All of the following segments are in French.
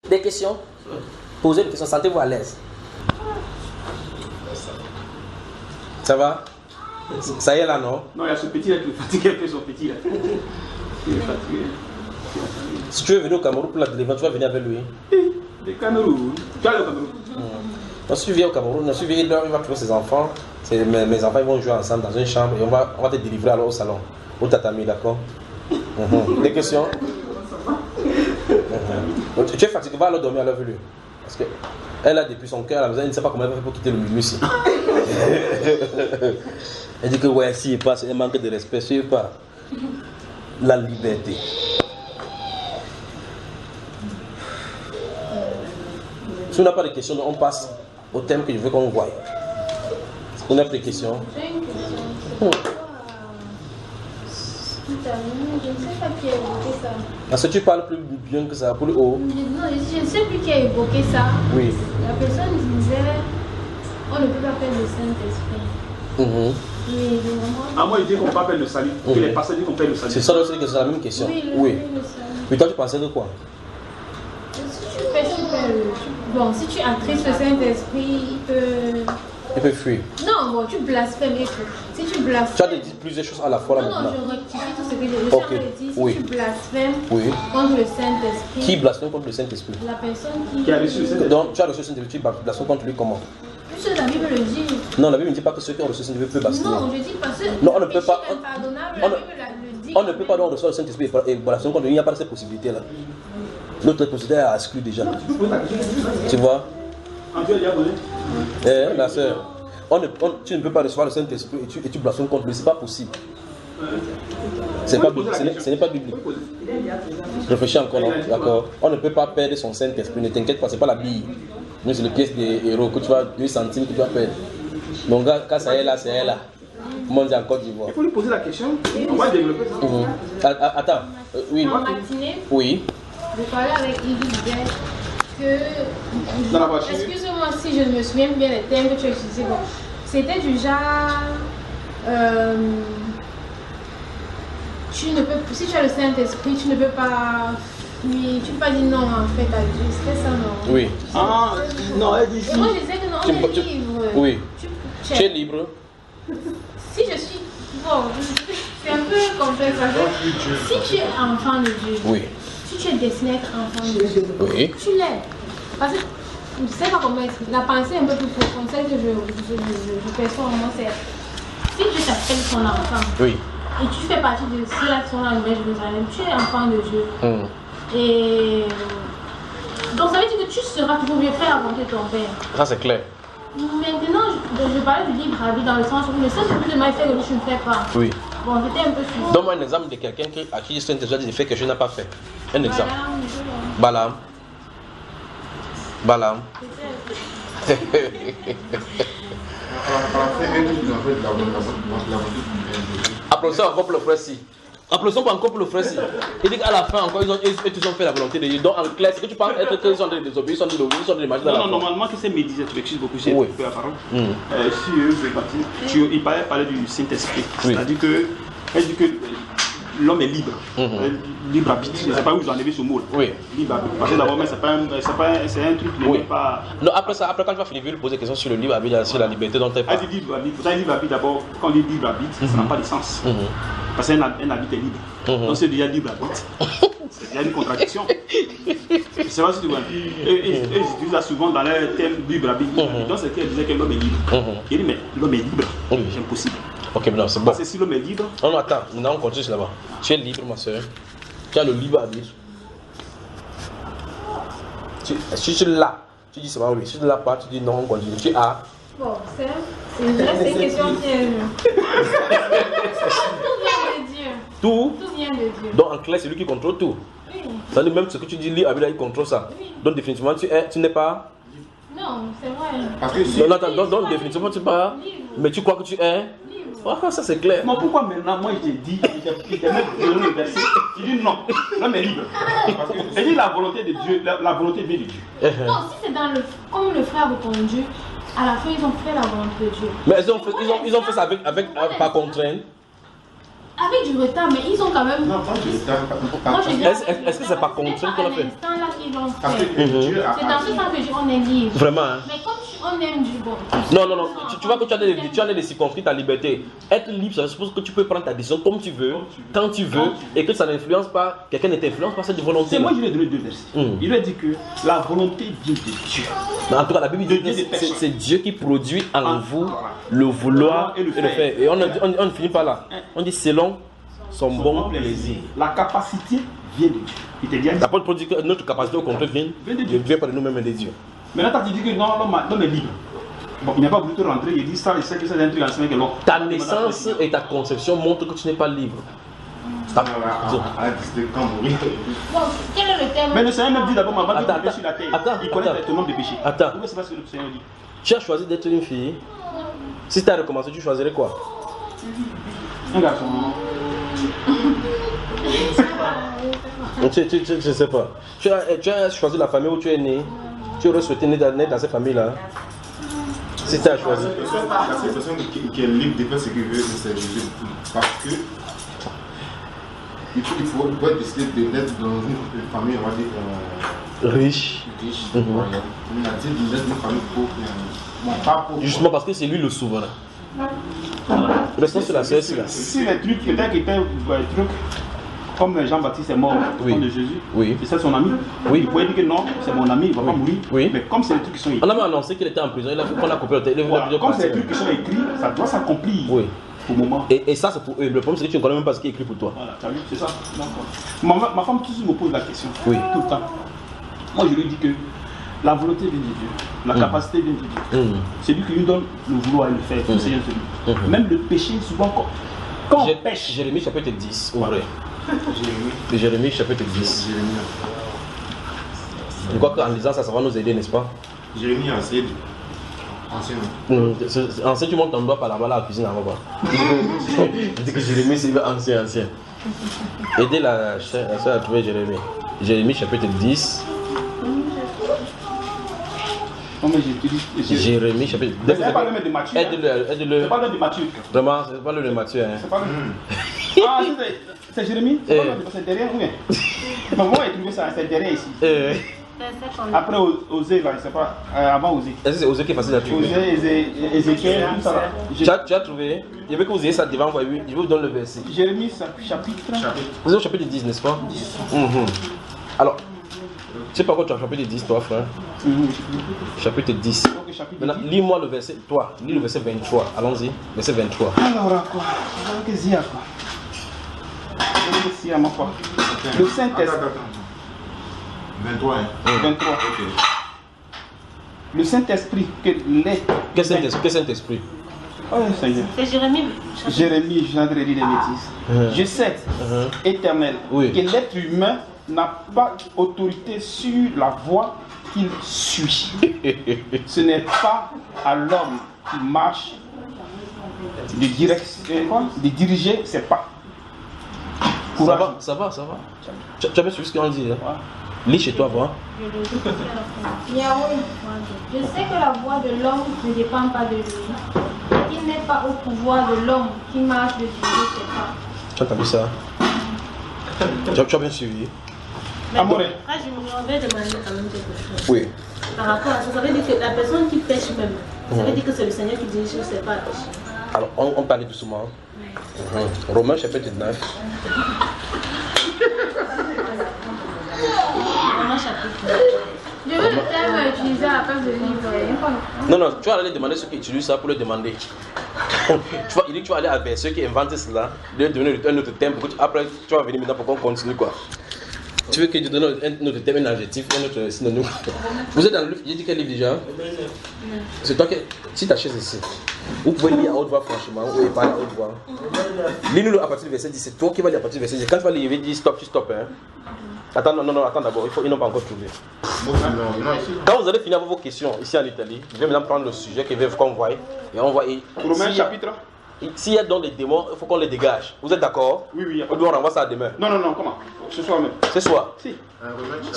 Des questions? Posez des questions, sentez-vous à l'aise. Ça va? Ça y est là, non? Non, il y a ce petit là qui est fatigué, un peu son petit là. Il est fatigué. Si tu veux venir au Cameroun pour la délivrance, tu vas venir avec lui. Le Cameroun. Tu vas aller au Cameroun? Non, si tu viens au Cameroun, si tu viens, il va trouver ses enfants. Mes enfants ils vont jouer ensemble dans une chambre et on va te délivrer alors au salon, au tatami, d'accord? Des questions? Tu es fatigué, va alors dormir à l'heure venue. Parce qu'elle a depuis son cœur à la maison, elle ne sait pas comment elle va faire pour quitter le milieu ici. Elle dit que ouais, si il passe, elle manque de respect, si il pas. La liberté. Si on n'a pas de questions, on passe au thème que je veux qu'on voie. On a des questions? J'ai une question. Je ne sais pas qui a évoqué ça. Parce que tu parles plus bien que ça, plus haut. Non, je ne sais plus qui a évoqué ça. Oui. La personne disait on ne peut pas faire le Saint-Esprit. Oui, ah, moi, je dis qu'on ne peut pas faire le salut. Que les pasteurs disent qu'on fait le salut. C'est ça, c'est la même question. Oui. Mais toi, tu pensais de quoi? Bon, si tu attristes le Saint-Esprit, Il peut fuir. Non, bon, tu blasphèmes. Si tu blasphèmes... Tu as dit plusieurs choses à la fois là maintenant. Non, je rectifie tout ce que j'ai dit. Si tu blasphèmes contre le Saint-Esprit... Qui blasphème contre le Saint-Esprit? La personne qui a reçu le Saint-Esprit. Donc, tu as reçu le Saint-Esprit, tu blasphèmes contre lui comment? Puisque la Bible le dit. Non, la Bible ne dit pas que ceux qui ont reçu le Saint-Esprit peuvent blasphémer. Non, je dis parce que... Non, on ne peut pas... On ne peut pas donc recevoir le Saint-Esprit et blasphémer contre lui. Il n'y a pas de cette possibilité-là. L'autre possibilité est exclue déjà. Tu vois? Ma soeur, tu ne peux pas recevoir le Saint-Esprit et tu blasphèmes contre lui, c'est pas possible. Ce n'est pas biblique. Réfléchis encore, d'accord? On ne peut pas perdre son Saint-Esprit, ne t'inquiète pas, c'est pas la Bible. Nous, c'est le pièce des héros que tu vas 2 centimes que tu vas perdre. Donc, quand ça est là, c'est elle là. Comment on dit en Côte d'Ivoire? Il faut lui poser la question, on va développer ça. Attends, oui. En matinée, oui. Je parlais avec Yves, disait que... Dans la voiture. Excuse-moi si je ne me souviens bien des termes que tu as utilisés. Bon, c'était du genre... tu ne peux, si tu as le Saint-Esprit, tu ne peux pas... Oui, tu ne peux pas dire non en fait à Dieu, c'était ça non? Oui. Ah, non, elle dit... Moi je disais que non, on est libre. Oui. Tu es libre. Si je suis... Bon, c'est un peu complexe. Si tu es enfant de Dieu, oui. Si tu es destiné à être enfant de Dieu, oui. Tu l'es. Parce que je ne sais pas comment expliquer. La pensée est un peu plus profonde, celle que je perçois en moi, c'est si Dieu t'appelle son enfant, oui. Et tu fais partie de ceux qui sont dans la Nouvelle Jérusalem, tu es enfant de Dieu. Et donc ça veut dire que tu seras toujours bien fait à la volonté de ton Père. Ça c'est clair. Maintenant, je parlais du libre arbitre dans le sens où le Saint-Esprit de m'a fait que je ne fais pas. Oui. Bon, j'étais un peu suivie. Donne-moi un exemple de quelqu'un à qui Saint-Esprit a dit des faits que je n'ai pas fait. Un exemple. Balaam. Applaudissons encore pour le frère si. Applaudissons encore pour le frère si. Il dit qu'à la fin encore ils ont fait la volonté de Dieu. Donc en clair, c'est que tu penses être qu'ils sont des désobéis, ils sont des lobbies, ils sont des magistrats. Non, normalement que c'est médisé, tu m'excuses beaucoup, j'ai coupé la parole. Si eux, je vais partir, il parlait du Saint-Esprit. C'est-à-dire que, elle dit que l'homme est libre. Libre arbitre. Je ne sais pas où ils ont enlevé ce mot. Oui. Libre arbitre. Parce que d'abord, c'est un truc qui n'est pas. Non, après quand tu vas finir, je vais lui poser des questions sur le libre arbitre, sur la liberté dont tu parles. Elle dit libre arbitre. Vous savez, libre arbitre, d'abord, quand on dit libre arbitre, ça n'a pas de sens. Parce qu'un arbitre est libre. Donc c'est déjà libre arbitre. Il y a une contradiction. Je ne sais pas si tu vois. Ils utilisent ça souvent dans leur thème libre arbitre. Donc c'est qu'elle disait que l'homme est libre. Il dit, mais l'homme est libre. C'est impossible. Ok, mais non, c'est bon. Parce que si l'homme est libre. Non, attends, maintenant on continue là-bas. Tu es libre, ma soeur. Tu as le libre arbitre. Si tu l'as, tu dis c'est pas oui. Si tu ne l'as pas, tu dis non, on continue. Tu as. Bon, c'est une question piège. Tout vient de Dieu. Tout vient de Dieu. Donc en clair, c'est lui qui contrôle tout. Oui. Ça veut dire même ce que tu dis, libre arbitre, il contrôle ça. Oui. Donc définitivement, tu n'es pas. Non, c'est vrai. Parce que si. Non, donc définitivement, tu n'es pas. Mais tu crois que tu es. Oh, ça c'est clair. Mais pourquoi maintenant, moi je t'ai dit, il te met le verset, tu dis non, l'homme est libre. C'est dit la volonté de Dieu, la volonté vient de Dieu. Non, si c'est dans le. Comme le frère a répondu, à la fin ils ont fait la volonté de Dieu. Mais ils ont fait ça avec par contrainte. Avec du retard, mais ils ont quand même. Non, pas du retard. Moi, je dis, Est-ce que c'est par contrainte qu'on l'a fait? C'est là qu'ils l'ont Parce fait. que Dieu a C'est dans ce sens que on est libre. Vraiment, hein? Mais comme on aime du bon. Non. Tu vois que tu as des circonscrits ta liberté. Être libre, ça suppose que tu peux prendre ta décision comme tu veux, quand tu veux, et que ça n'influence pas, quelqu'un ne t'influence pas cette volonté. C'est moi qui lui ai donné 2 versets. Il lui a dit que la volonté vient de Dieu. Mais en tout cas, la Bible dit que c'est Dieu qui produit en vous le vouloir et le faire. Et on ne finit pas là. On dit selon son bon plaisir. La capacité vient de Dieu. Il te dit. L'apôtre dit que notre capacité au contraire ne vient pas de nous-mêmes des dieux. Maintenant, tu dis que non, l'homme est libre. Bon, il n'a pas voulu te rentrer, il dit ça, il sait que c'est un truc ancien que non. Ta naissance et ta conception montrent que tu n'es pas libre. à décider quand mourir. Bon, quel est le thème? Mais le Seigneur me dit d'abord, avant de Attends, pécher sur la terre, attends, il connaît attends. ton nombre de péchés. Attends. C'est pas ce que le Seigneur dit. Tu as choisi d'être une fille. Si tu as recommencé, tu choisirais quoi? Un garçon. Je sais pas. Tu as choisi la famille où tu es né. Tu aurais souhaité naître dans cette famille-là. Si tu as choisi. La seule personne qui est libre de faire ce qu'il veut, c'est Jésus. Parce que il faut décider de naître dans une famille, on va dire, Riche. riche. Il a dit de naître dans une famille pauvre. Bon, pas pauvre. Justement parce que c'est lui le souverain. Le sens c'est la seule, c'est là. Si les trucs, peut-être qu'il était un truc comme Jean-Baptiste est mort au Oui. nom de Jésus, Oui. c'est ça son ami. Oui. Il pouvait dire que non, c'est mon ami, il ne va pas mourir. Oui. Mais comme c'est des trucs qui sont écrits, On avait annoncé qu'il était en prison. Il a fait qu'on a coupé le téléphone. voilà, comme c'est des trucs qui sont écrits, ça doit s'accomplir Oui. au moment. Et ça, c'est pour eux. Le problème, c'est que tu ne connais même pas ce qui est écrit pour toi. Voilà, t'as vu, c'est ça. Ma femme toujours me pose la question, Oui. tout le temps. Moi, je lui dis que la volonté vient de Dieu, la capacité vient de Dieu. C'est lui qui lui donne le vouloir et le faire, tout Seigneur c'est lui. Même le péché, souvent, quand on pêche. Jérémie chapitre 10, ouvrez. Jérémie chapitre 10. Je crois qu'en lisant ça, ça va nous aider, n'est-ce pas? Jérémie ancien. Ancien, tu montes ton doigt par là-bas, la cuisine là-bas. Il dit que Jérémie, c'est ancien. Aidez la soeur à trouver Jérémie. Jérémie chapitre 10. Non, mais j'ai Jérémie chapitre 10. c'est pas le même de Matthieu. Aide-le. C'est pas le de Matthieu. Vraiment, c'est pas le de Matthieu. Hein. C'est pas le. Ah, c'est Jérémie? C'est derrière ou bien? Mais moi, j'ai trouvé ça, c'est derrière ici. Après Osée, là, je sais pas, avant Osée. Est-ce que c'est Osée qui est facile à trouver? Osée, Ézéchiel, tout ça là. Tu as trouvé? Je veux que vous ayez ça devant vous. Je vais vous donner le verset. Jérémie, chapitre. Vous êtes au chapitre 10, n'est-ce pas? 10. Alors, je sais pas quoi tu as au chapitre 10, toi, frère. Chapitre 10. Ok, chapitre Maintenant, 10. lis-moi le verset. Toi, lis le verset 23. Allons-y. Verset 23. Alors, quoi? Que Zia, quoi? Ici, à ma foi. Le Saint-Esprit. 23. 23. Le Saint-Esprit, que les. Quel Saint-Esprit? Oh Seigneur. C'est Jérémie. Jérémie, je viens de redire les bêtises. Je sais, éternel, Oui. que l'être humain n'a pas autorité sur la voie qu'il suit. Ce n'est pas à l'homme qui marche de diriger ses pas. Courage. Ça va. Tu as bien suivi ce qu'on dit. Hein? Lis chez toi, voir. Yahweh, je sais que la voix de l'homme ne dépend pas de lui. Il n'est pas au pouvoir de l'homme qui marche de diriger ses pas. Tu as entendu ça? Tu as bien suivi? Amore. Je vais demander quand même quelque chose. Oui. Par rapport à ça, ça veut dire que la personne qui pêche même, ça veut dire que c'est le Seigneur qui dirige sur ses pas à pêcher. Alors, on parlait doucement. Romains chapitre 9. Romains chapitre. Je veux le thème utilisé à la place de livre. Non, tu vas aller demander ceux qui utilisent ça pour le demander. Il dit que tu vas aller avec ceux qui inventent cela, leur donner un autre thème. Après, tu vas venir maintenant pour qu'on continue quoi. Tu veux que je donne un autre thème, un adjectif, un autre synonyme. Vous êtes dans le livre, j'ai dit quel livre déjà? C'est toi qui. Si ta chaise ici, vous pouvez lire à haute voix franchement, ou parler à haute voix. Lis-nous à partir du verset 10, c'est toi qui vas lire à partir du verset 10. Quand tu vas lire, il va dire stop, tu stops. Hein. Attends, non, attends d'abord, ils n'ont pas encore trouvé. Quand vous allez finir vos questions ici en Italie, je vais maintenant prendre le sujet qu'on voit et on voit. Romains chapitre. S'il y a donc des démons, il faut qu'on les dégage. Vous êtes d'accord? Oui. On doit renvoyer ça demain. Non, comment? Ce soir même. Ce soir. Si.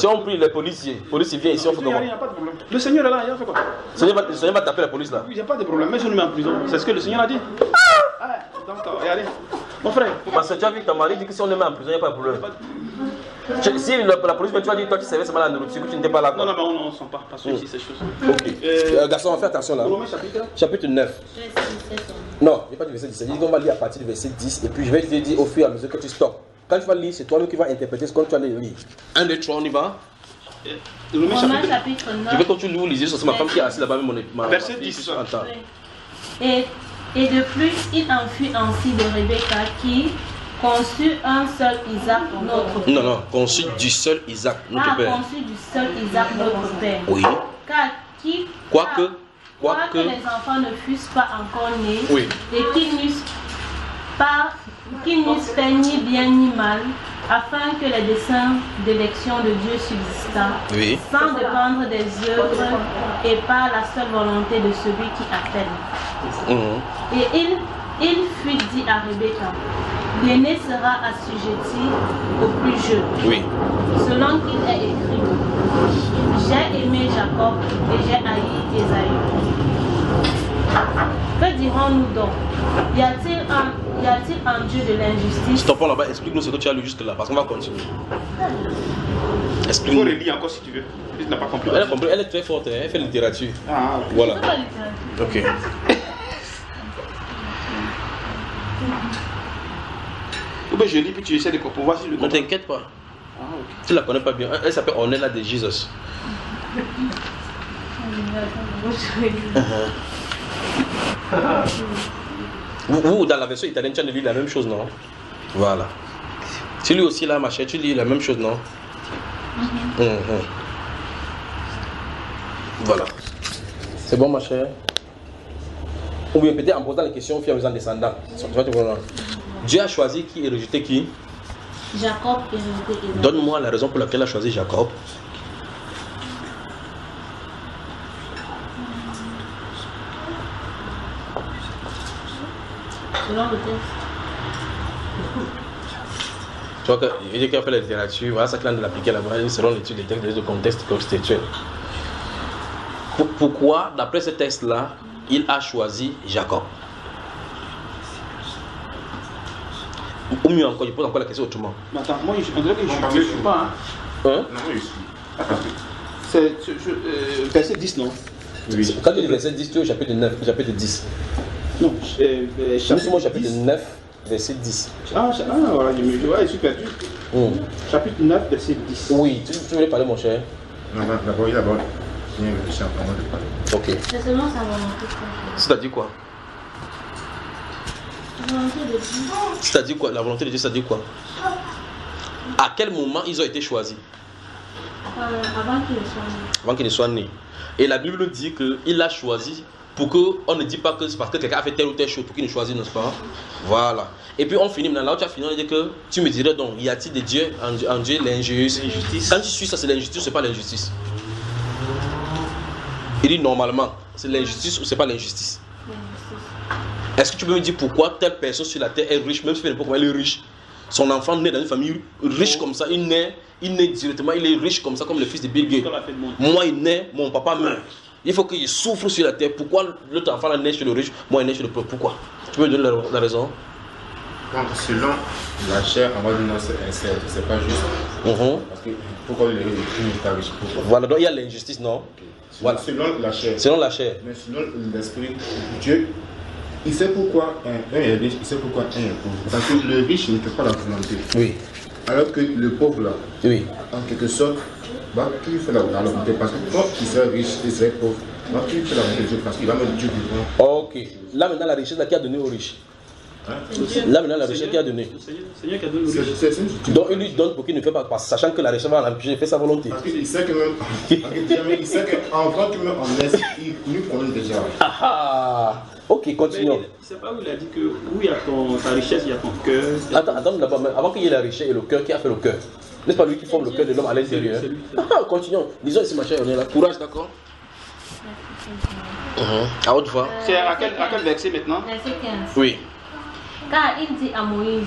On prie les policiers viennent ici, on fait comment? Il n'y a pas de problème. Le Seigneur est là, il a fait quoi? Le Seigneur va taper la police là. Il n'y a pas de problème, mais je nous mets en prison. C'est ce que le Seigneur a dit. Donc, regardez. Mon frère, Parce que tu as vu ton mari dit que si on le met en prison, il n'y a pas de problème. Si la police, tu vas dire, toi tu savais seulement la nourriture, que tu n'étais pas là. non, mais on ne sent pas, parce que c'est ces choses. Ok. Garçon, fais attention là. Romains chapitre Chapitre 9. Non, il n'y a pas du verset 10. Il dit qu'on va lire à partir du verset 10 et puis je vais te dire au fur et à mesure que tu stoppes. Quand tu vas lire, c'est toi-même qui vas interpréter ce que tu vas lire. 1, 2, 3, on y va. Romains Romains chapitre chapitre Je 9. veux que tu loues les yeux, c'est ma femme qui est assise là-bas, même mon Verset 10. Attends. Et de plus, il en fut ainsi de Rebecca qui conçut un seul Isaac, notre père. Non, conçu du seul Isaac, notre père. Conçu du seul Isaac, notre père. Oui. Quoique Quoique les enfants ne fussent pas encore nés, Oui. et qu'ils n'eussent fait ni bien ni mal, afin que les desseins d'élection de Dieu subsistât, Oui. sans dépendre des œuvres et par la seule volonté de celui qui appelle. Et il fut dit à Rebecca, l'aîné sera assujetti au plus jeune, Oui. selon qu'il est écrit, j'ai aimé Jacob et j'ai haï Ésaü. Que dirons-nous donc? Y a-t-il un Dieu de l'injustice? Stoppons là-bas, explique-nous ce que tu as lu juste là, parce qu'on va continuer. Il faut Explique-nous. le lire encore si tu veux. Tu n'as pas compris. Elle a compris, elle est très forte, elle fait littérature. Ah, ok. Voilà. C'est pas littérature. Ok. Ou bien je lis puis tu essaies de comprendre. Voir si je le Ne comprends. t'inquiète pas. Ah, ok. Tu la connais pas bien. Elle s'appelle Ornella de Jesus. Vous, dans la version italienne, tu as lu la même chose, non? Voilà. Tu lis aussi là, ma chère, tu lis la même chose, non? Voilà. C'est bon, ma chère? Ou bien peut-être en posant les questions au fur et à mesure en descendant. Tu vas te voir. Dieu a choisi qui et rejeté qui? Jacob et rejeté Ésaü. Donne-moi la raison pour laquelle il a choisi Jacob. Selon le texte. Tu vois qu'il dit qu'il a fait la littérature, voilà ça qu'il a de l'appliquer là-bas, selon l'étude des textes, de contexte contextuel. Pourquoi, d'après ce texte-là, il a choisi Jacob? Ou mieux encore, je pose encore la question autrement. Mais attends, moi, on dirait que je ne suis pas. Hein? Non, je suis. C'est verset 10, non? Oui. Quand tu dis verset 10, tu es au chapitre 9, au chapitre 10. Non, Nous sommes au chapitre 10. 9, verset 10. Voilà, je suis perdu. Chapitre 9, verset 10. Oui, tu voulais parler, mon cher? Non, d'abord, il y a d'abord. Je viens réfléchir avant de parler. Ok. C'est selon sa volonté. C'est-à-dire quoi? La volonté de Dieu. C'est-à-dire quoi? La volonté de Dieu, c'est-à-dire quoi? À quel moment ils ont été choisis? Avant qu'il ne soit né. Avant qu'ils ne soient nés. Et la Bible dit qu'il a choisi pour qu'on ne dise pas que c'est parce que quelqu'un a fait telle ou telle chose pour qu'il ne choisisse, n'est-ce pas? Voilà. Et puis on finit maintenant, là où tu as fini, on dit que tu me dirais donc, y a-t-il des dieux en Dieu l'injustice? Quand tu suis ça, c'est l'injustice ou c'est pas l'injustice? Il dit normalement, c'est l'injustice ou c'est pas l'injustice? Est-ce que tu peux me dire pourquoi telle personne sur la terre est riche, même si elle n'est pas comme elle est riche? Son enfant naît dans une famille riche comme ça, il naît directement, il est riche comme ça, comme le fils de Bill Gates. Moi, il naît, mon papa meurt. Il faut qu'il souffre sur la terre. Pourquoi l'autre enfant là naît chez le riche, moi il naît chez le pauvre? Pourquoi? Tu peux me donner la raison? Donc, selon la chair, on va dire non, c'est pas juste. Parce que pourquoi les riches n'est pas riche? Pourquoi? Voilà, donc il y a l'injustice, non? Voilà. Selon la chair. Selon la chair. Mais selon l'esprit, Dieu, il sait pourquoi un est riche, il sait pourquoi un est pauvre. Parce que le riche ne fait pas la volonté. Oui. Alors que le pauvre là, Oui. en quelque sorte, va qui fait la volonté. Parce que quand il sera riche et sera pauvre, va qui fait la volonté de Dieu parce qu'il va mettre Dieu devant. Ok. Là maintenant la richesse là, qui a donné aux riches. Là maintenant la richesse qui a donné. Seigneur qui a donné le riche. C'est Donc il lui donne pour qu'il ne fait pas, sachant que la richesse va l'empêcher de faire sa volonté. parce qu'il sait que même, il sait qu'enfant qu'il met en laisse, il nous connaît déjà. Ah, ok, continuons. C'est pas où il a dit que où il y a ta richesse, il y a ton cœur. Attends d'abord, mais avant qu'il y ait la richesse et le cœur, qui a fait le cœur? N'est-ce pas lui qui forme le cœur de l'homme à l'intérieur? C'est lui. Ah, continuons. Disons ici, ma chère, on est là. Courage, d'accord? À haute voix. C'est à quel verset maintenant? Verset 15. Oui. Car il dit à Moïse,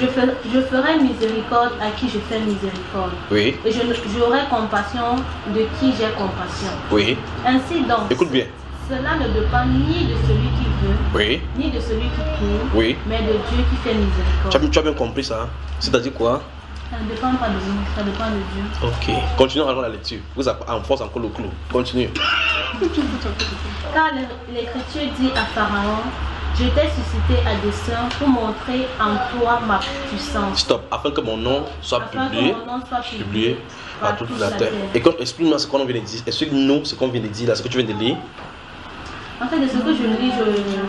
je ferai miséricorde à qui je fais miséricorde. Oui. Et j'aurai compassion de qui j'ai compassion. Oui. Ainsi donc, Écoute bien. cela ne dépend ni de celui qui veut, Oui. ni de celui qui court, Oui. mais de Dieu qui fait miséricorde. Tu as bien compris ça? C'est-à-dire quoi? Ça ne dépend pas de nous, ça dépend de Dieu. Ok. Continuons avant la lecture. Vous enfonce encore le clou. Continue. Car l'Écriture dit à Pharaon, je t'ai suscité à dessein pour montrer en toi ma puissance. Stop. Afin que mon nom soit Afin que publié. mon nom soit Publié par toute la terre. Et quand explique-moi ce qu'on vient de dire. Explique-nous ce qu'on vient de dire là, ce que tu viens de lire. En fait, de ce que je lis,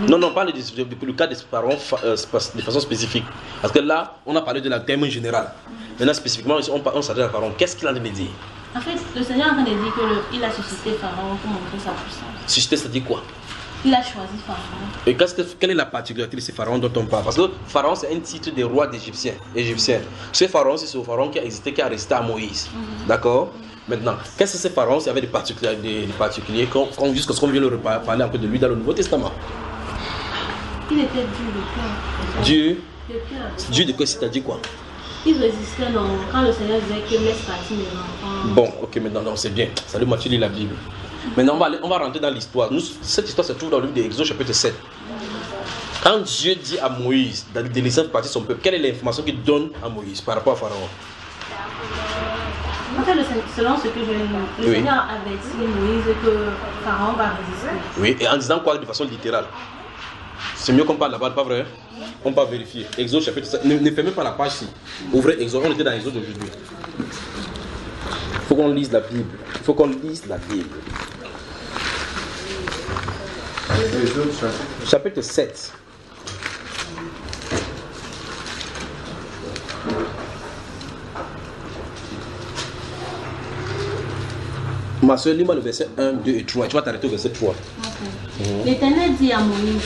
Non, parle depuis le cas des parents de façon spécifique. Parce que là, on a parlé de la thème générale. Maintenant, spécifiquement, on s'adresse à Pharaon. Qu'est-ce qu'il a de dire? En fait, le Seigneur est en train de dire qu'il a suscité Pharaon pour montrer sa puissance. Suscité, ça dit quoi? Il a choisi Pharaon. Et quelle est la particularité de ces pharaons dont on parle? Parce que Pharaon, c'est un titre des rois d'Égyptiens. Ce pharaon, c'est ce pharaon qui a existé, qui a resté à Moïse. D'accord? Maintenant, qu'est-ce que ces pharaons? Il y avait des particuliers jusqu'à ce qu'on vienne parler un peu de lui dans le Nouveau Testament. Il était dur de cœur. Dieu? De cœur. Dieu de quoi? C'est-à-dire quoi? Il résistait quand le Seigneur disait que laisse partir les enfants. Bon, ok, maintenant, c'est bien. Salut, moi, tu lis la Bible. Maintenant, on va rentrer dans l'histoire. Cette histoire se trouve dans le livre d'Exode, chapitre 7. Quand Dieu dit à Moïse de laisser partir son peuple, quelle est l'information qu'il donne à Moïse par rapport à Pharaon? En fait, selon ce que je lis, le Seigneur a averti Moïse que Pharaon va résister. Oui, et en disant quoi de façon littérale? C'est mieux qu'on parle là-bas, pas vrai? On va vérifier. Exode chapitre 7. Ne fermez pas la page ici. Ouvrez Exode. On était dans Exode aujourd'hui. Il faut qu'on lise la Bible. Chapitre 7. Ma soeur, lis-moi le verset 1, 2 et 3. Tu vas t'arrêter au verset 3. Okay. L'Éternel dit à Moïse,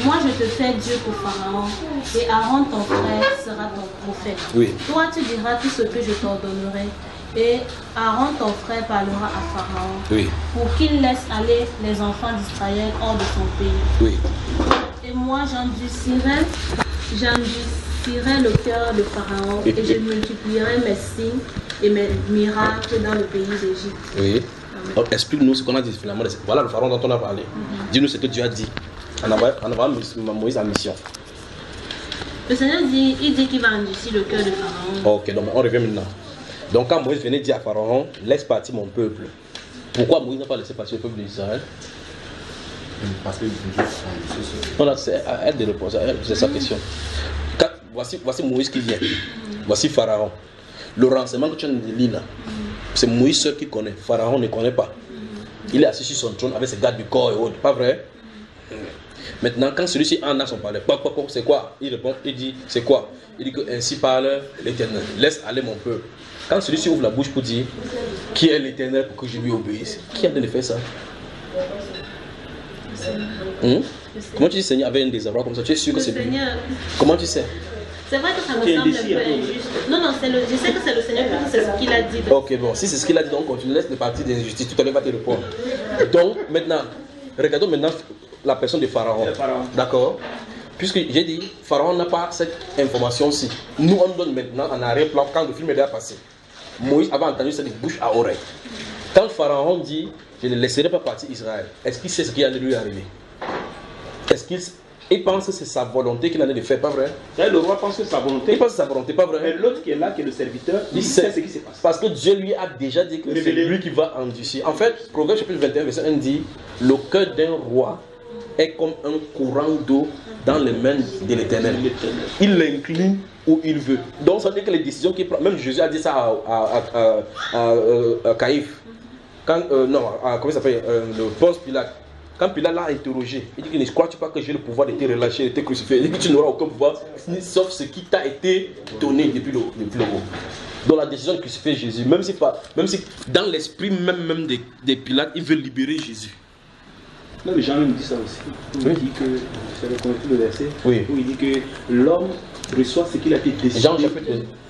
moi je te fais Dieu pour Pharaon, et Aaron ton frère sera ton prophète. Oui. Toi tu diras tout ce que je t'ordonnerai, et Aaron ton frère parlera à Pharaon, Oui. pour qu'il laisse aller les enfants d'Israël hors de son pays. Oui. Et moi j'endurcirai le cœur de Pharaon, et je multiplierai mes signes et mes miracles dans le pays d'Égypte. Oui. Donc, explique-nous ce qu'on a dit finalement. Voilà le pharaon dont on a parlé. Dis-nous ce que Dieu a dit en envoyant Moïse en mission. Le Seigneur dit, il dit qu'il va endurcir le cœur de Pharaon. Ok, donc on revient maintenant. Donc quand Moïse venait dire à Pharaon, laisse partir mon peuple. Pourquoi Moïse n'a pas laissé partir le peuple d'Israël? Parce que Voilà, c'est à elle de répondre, c'est sa question. Voici Moïse qui vient. Voici Pharaon. Le renseignement que tu as de lire là, c'est Moïse seul qui connaît. Pharaon ne connaît pas. Il est assis sur son trône avec ses gardes du corps et autres. Pas vrai? Maintenant, quand celui-ci en a son palais, c'est quoi? Il répond, il dit, c'est quoi? Il dit que ainsi parle l'Éternel. Laisse aller mon peuple. Quand celui-ci ouvre la bouche pour dire, qui est l'Éternel pour que je lui obéisse? Qui a de faire ça? Comment tu dis Seigneur avec un désarroi comme ça? Tu es sûr que c'est lui? Comment tu sais? C'est vrai que ça me semble un peu injuste. Non, je sais que c'est le Seigneur, parce que c'est ce qu'il a dit. Ok, bon, si c'est ce qu'il a dit, donc continue, laisse le parti des injustices, tout à l'heure va te répondre. Donc, maintenant, regardons maintenant la personne de Pharaon. D'accord? Puisque j'ai dit, Pharaon n'a pas cette information-ci. Nous, on donne maintenant en arrière-plan quand le film est déjà passé. Moïse avait entendu ça de bouche à oreille. Quand Pharaon dit, je ne laisserai pas partir Israël, est-ce qu'il sait ce qui allait lui arriver? Est-ce qu'il pense que c'est sa volonté qu'il en a de faire, pas vrai? Le roi pense que c'est sa volonté. Il pense que c'est sa volonté, pas vrai? Mais l'autre qui est là, qui est le serviteur, il sait ce qui se passe. Parce que Dieu lui a déjà dit que c'est lui qui va endurcir. En fait, Proverbe chapitre 21, verset 1 dit, le cœur d'un roi est comme un courant d'eau dans les mains de l'Éternel. Il l'incline où il veut. Donc ça veut dire que les décisions qu'il prend, même Jésus a dit ça à Caïphe. Comment il s'appelle, le Ponce Pilate. Quand Pilate l'a interrogé, il dit que ne crois-tu pas que j'ai le pouvoir de te relâcher, de te crucifier? Il dit que tu n'auras aucun pouvoir, sauf ce qui t'a été donné depuis le haut. Donc la décision de crucifier Jésus, même si dans l'esprit même des Pilates, il veut libérer Jésus. Non, mais Jean me dit ça aussi. Il dit que, j'avais compris le verset, où il dit que l'homme reçoit ce qu'il a été décidé.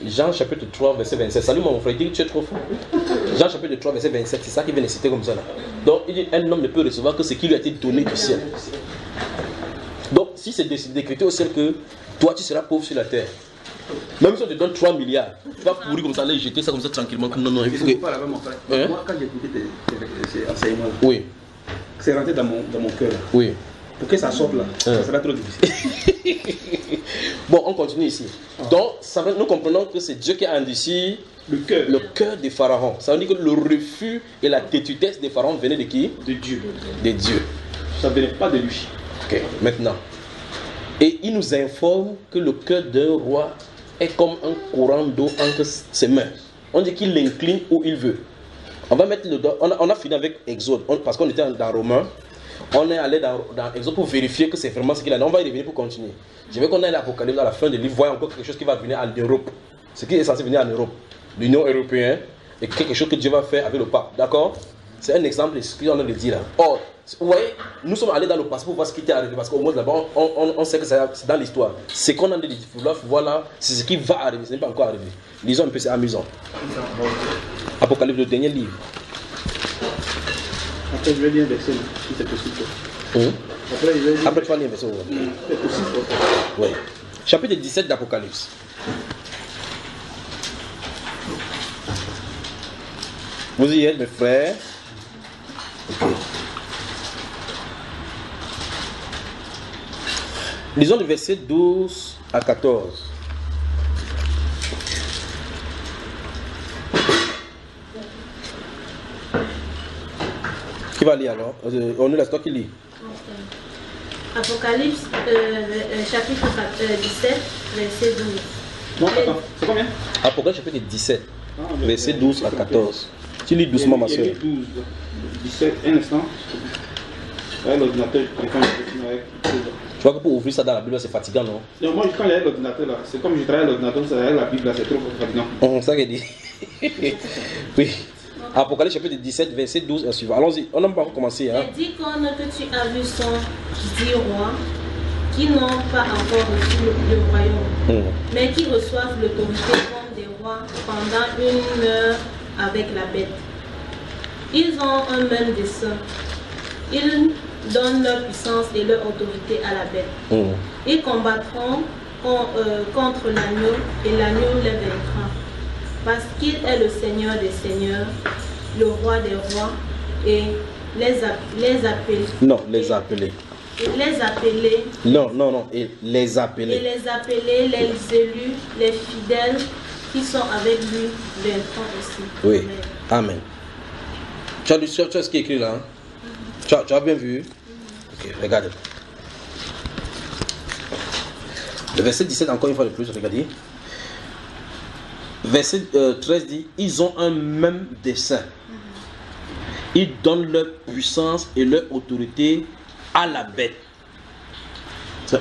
Jean chapitre 3, verset 27. Salut mon frère, il dit que tu es trop fort. Jean chapitre 3, verset 27, c'est ça qu'il vient de citer comme ça là. Donc il dit un homme ne peut recevoir que ce qui lui a été donné du ciel. Donc si c'est décrété au ciel que toi tu seras pauvre sur la terre, même si on te donne 3 milliards, tu vas pourrir comme ça, aller jeter ça comme ça tranquillement. Non, il faut que... Pas la même, mon frère. Moi quand j'ai écouté tes enseignements, oui. c'est rentré dans mon cœur. Oui. Pour que ça sorte là, ça sera trop difficile. Bon, on continue ici. Donc, nous comprenons que c'est Dieu qui a endurci le cœur des pharaons. Ça veut dire que le refus et la têtudesse des pharaons venaient de qui? De Dieu. De Dieu. Ça ne venait pas de lui. Ok, maintenant. Et il nous informe que le cœur d'un roi est comme un courant d'eau entre ses mains. On dit qu'il l'incline où il veut. On va mettre le doigt. On a fini avec Exode, parce qu'on était dans Romains. On est allé dans Exode pour vérifier que c'est vraiment ce qu'il a dit. On va y revenir pour continuer. Je veux qu'on ait l'Apocalypse à la fin du livre, voir encore quelque chose qui va venir en Europe. Ce qui est censé venir en Europe. L'Union européenne et quelque chose que Dieu va faire avec le pape. D'accord? C'est un exemple de ce qu'on a de dire là. Or, vous voyez, nous sommes allés dans le passé pour voir ce qui était arrivé. Parce qu'au moins là-bas, on sait que c'est dans l'histoire. C'est qu'on a dit, voilà, c'est ce qui va arriver. Ce n'est pas encore arrivé. Lisons un peu, c'est amusant. Apocalypse, le dernier livre. Après, je vais lire un verset, si c'est possible. Après, tu vas lire un verset. C'est possible. Oui. Chapitre 17 d'Apocalypse. Vous y êtes, mes frères. Okay. Lisons le verset 12 à 14. Qui va lire alors? On est là, c'est toi qui lis. Apocalypse, chapitre 17, verset 12. Non, attends, c'est combien? Apocalypse, chapitre 17, verset 12 à 14. Tu lis doucement, ma soeur. 12, 17, un instant. Avec l'ordinateur, Tu vois que pour ouvrir ça dans la Bible, c'est fatigant, non? Non, moi, quand il y a l'ordinateur là, c'est comme je travaille à l'ordinateur, avec la Bible là, c'est trop fatigant. C'est ça qu'il dit. Oui. Apocalypse chapitre 17, verset 12 et suivant. Allons-y, on n'a pas encore commencé. Hein? Les 10 cornes que tu as vues sont 10 rois qui n'ont pas encore reçu le royaume, mais qui reçoivent l'autorité comme des rois pendant 1 heure avec la bête. Ils ont un même dessein. Ils donnent leur puissance et leur autorité à la bête. Ils combattront contre l'agneau et l'agneau les vaincra. Parce qu'il est le Seigneur des seigneurs, le roi des rois, et les appelés. Non, les appelés. Et les appelés. Non, et les appelés. Et les appelés, les élus, les fidèles qui sont avec lui, vaincront aussi. Oui, amen. Tu as ce qui est écrit là? Hein? Tu as bien vu? Ok, regarde. Le verset 17, encore une fois de plus, regardez. Verset 13 dit, ils ont un même dessein. Ils donnent leur puissance et leur autorité à la bête.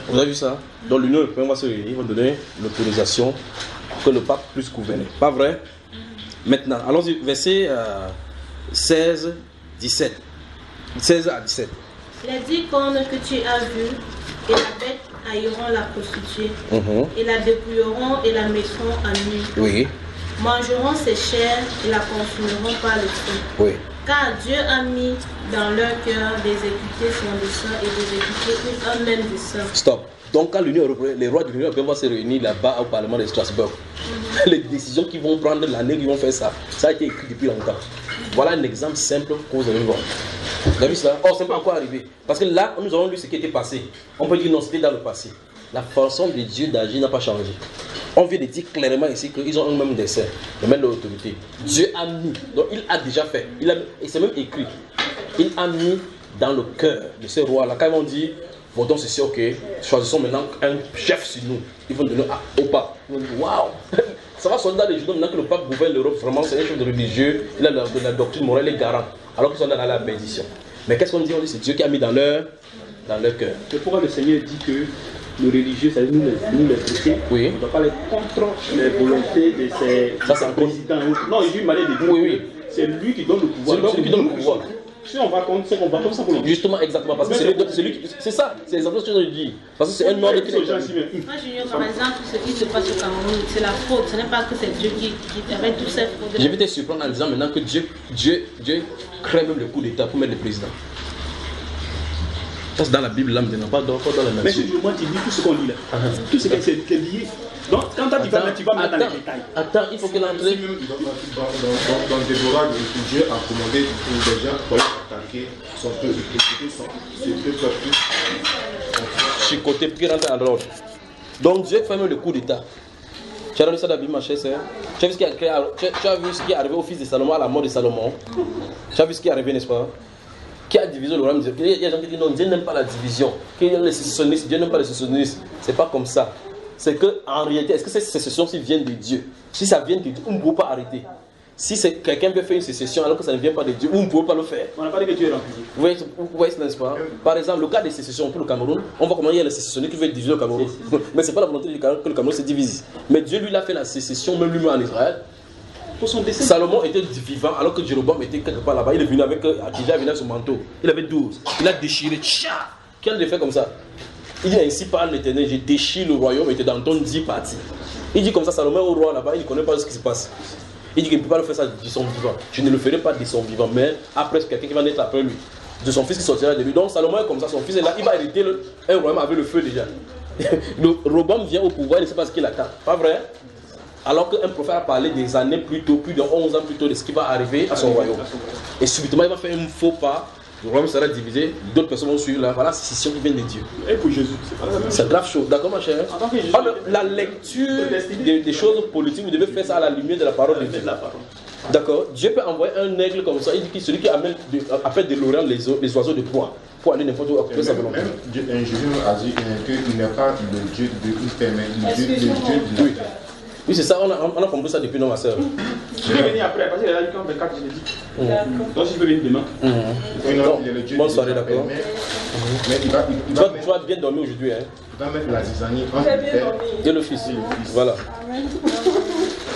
Vous avez vu ça? Donc l'Union européenne va se réunir, ils vont donner l'autorisation que le pape puisse gouverner. Pas vrai? Maintenant, allons-y, verset 16, 17. 16 à 17. Les 10 cornes que tu as vues, et la bête haïront la prostituée, et la dépouilleront et la mettront à nu. Oui. Mangeront ses chairs et la consumeront par le feu. Oui. Car Dieu a mis dans leur cœur d'exécuter son dessein et d'exécuter un même dessein. Stop. Donc quand l'Union européenne, les rois de l'Union européenne vont se réunir là-bas au Parlement de Strasbourg, les décisions qu'ils vont prendre, l'année qu'ils vont faire ça, ça a été écrit depuis longtemps. Voilà un exemple simple que vous allez voir. Vous avez vu ça? Oh, c'est pas encore arrivé. Parce que là, nous avons lu ce qui était passé. On peut dire non, c'était dans le passé. La façon de Dieu d'agir n'a pas changé. On vient de dire clairement ici qu'ils ont un même dessein, le même l'autorité. Dieu a mis, donc il a déjà fait, et c'est même écrit, il a mis dans le cœur de ces rois-là, quand ils vont dire, votons ceci, ok, choisissons maintenant un chef sur nous, ils vont donner au pape. Ils vont dire, waouh, ça va sonner dans les journaux, maintenant que le pape gouverne l'Europe, vraiment c'est un chef de religieux, il a de la doctrine morale, il est garant, alors qu'ils sont dans la bénédiction. Mais qu'est-ce qu'on dit? On dit c'est Dieu qui a mis dans leur cœur. C'est pourquoi le Seigneur dit que le religieux, c'est nous les chrétiens, oui. on ne doit pas aller contre les volontés de ses présidents. Non, il dit mal de Dieu. Oui. C'est lui qui donne le pouvoir. C'est lui qui donne le pouvoir. Si on va contre, on va comme ça pour le. Justement, exactement, parce que c'est lui qui. C'est ça, c'est exactement ce que je dis. Parce que c'est un ordre qui. Moi, Junior, par exemple, ce qui se passe au Cameroun, c'est la faute. Ce n'est pas que c'est Dieu qui avec toutes ces fautes. Je vais te surprendre en disant maintenant que Dieu crée même le coup d'État pour mettre le président. C'est dans la Bible là maintenant, pas dans la Mais nation. moi, tu dis tout ce qu'on lit là. Tout ce qui est lié. Donc, quand tu vas mettre dans les détails. Attends, il faut qu'il entre. Même dans Déborah, Dieu a commandé aux gens pour attaquer son peuple. Ses peuples Chicoté pour qu'il rentre en ordre. Donc Dieu fait même le coup d'état. Tu as regardé ça dans la Bible, ma chère sœur? Tu as vu ce qui est arrivé au fils de Salomon à la mort de Salomon? Tu as vu ce qui est arrivé, n'est-ce pas? Qui a divisé le royaume? Il y a des gens qui disent non, Dieu n'aime pas la division. Qu'il y a les sécessionnistes, Dieu n'aime pas les sécessionnistes. C'est pas comme ça. C'est que en réalité, est-ce que ces sécessions-ci viennent de Dieu? Si ça vient de Dieu, on ne peut pas arrêter. Si quelqu'un veut faire une sécession alors que ça ne vient pas de Dieu, on ne peut pas le faire. On n'a pas dit que Dieu est rempli. Vous voyez, n'est-ce pas? Par exemple, le cas des sécessions pour le Cameroun, on voit comment il y a les sécessionnistes qui veulent diviser le Cameroun. Mais ce n'est pas la volonté du Cameroun que le Cameroun se divise. Mais Dieu lui a fait la sécession, même lui-même en Israël. Pour son décès. Salomon était vivant alors que Jéroboam était quelque part là-bas. Il est venu avec son manteau. Il avait 12. Il a déchiré. Tcha! Quel a fait comme ça? Il dit ainsi parle l'Éternel, je déchire le royaume et te donne 10 parties. Il dit comme ça, Salomon au roi là-bas, il ne connaît pas ce qui se passe. Il dit qu'il ne peut pas le faire ça de son vivant. Je ne le ferai pas de son vivant, mais après quelqu'un qui va naître après lui. De son fils qui sortira de lui. Donc Salomon est comme ça, son fils est là, il va hériter un royaume avec le feu déjà. Le Roboam vient au pouvoir, il ne sait pas ce qu'il attend. Pas vrai? Alors qu'un prophète a parlé des années plus tôt, plus de 11 ans plus tôt, de ce qui va arriver à son royaume. Et subitement, il va faire un faux pas. Le royaume sera divisé, d'autres personnes vont suivre là. Voilà, c'est scission qui vient de Dieu. Et pour Jésus, c'est pas la même chose. C'est grave chaud. D'accord, ma chère? La lecture des choses politiques, vous devez faire ça à la lumière de la parole de Dieu. D'accord? Dieu peut envoyer un aigle comme ça. Il dit que celui qui appelle de l'Orient les oiseaux de proie pour aller n'importe où occuper sa volonté. Même Jésus a dit qu'il n'est pas le Dieu de une terre, mais le Dieu de la terre. Oui, c'est ça, on a compris ça depuis, non, ma soeur? Je vais venir après, parce qu'il a dit quand 24, je l'ai dit. Donc, si je peux venir demain. Bonne soirée, d'accord. Mais il va Tu vas bien dormir aujourd'hui, hein? Il va mettre la zizanie entre le père et le fils. Voilà.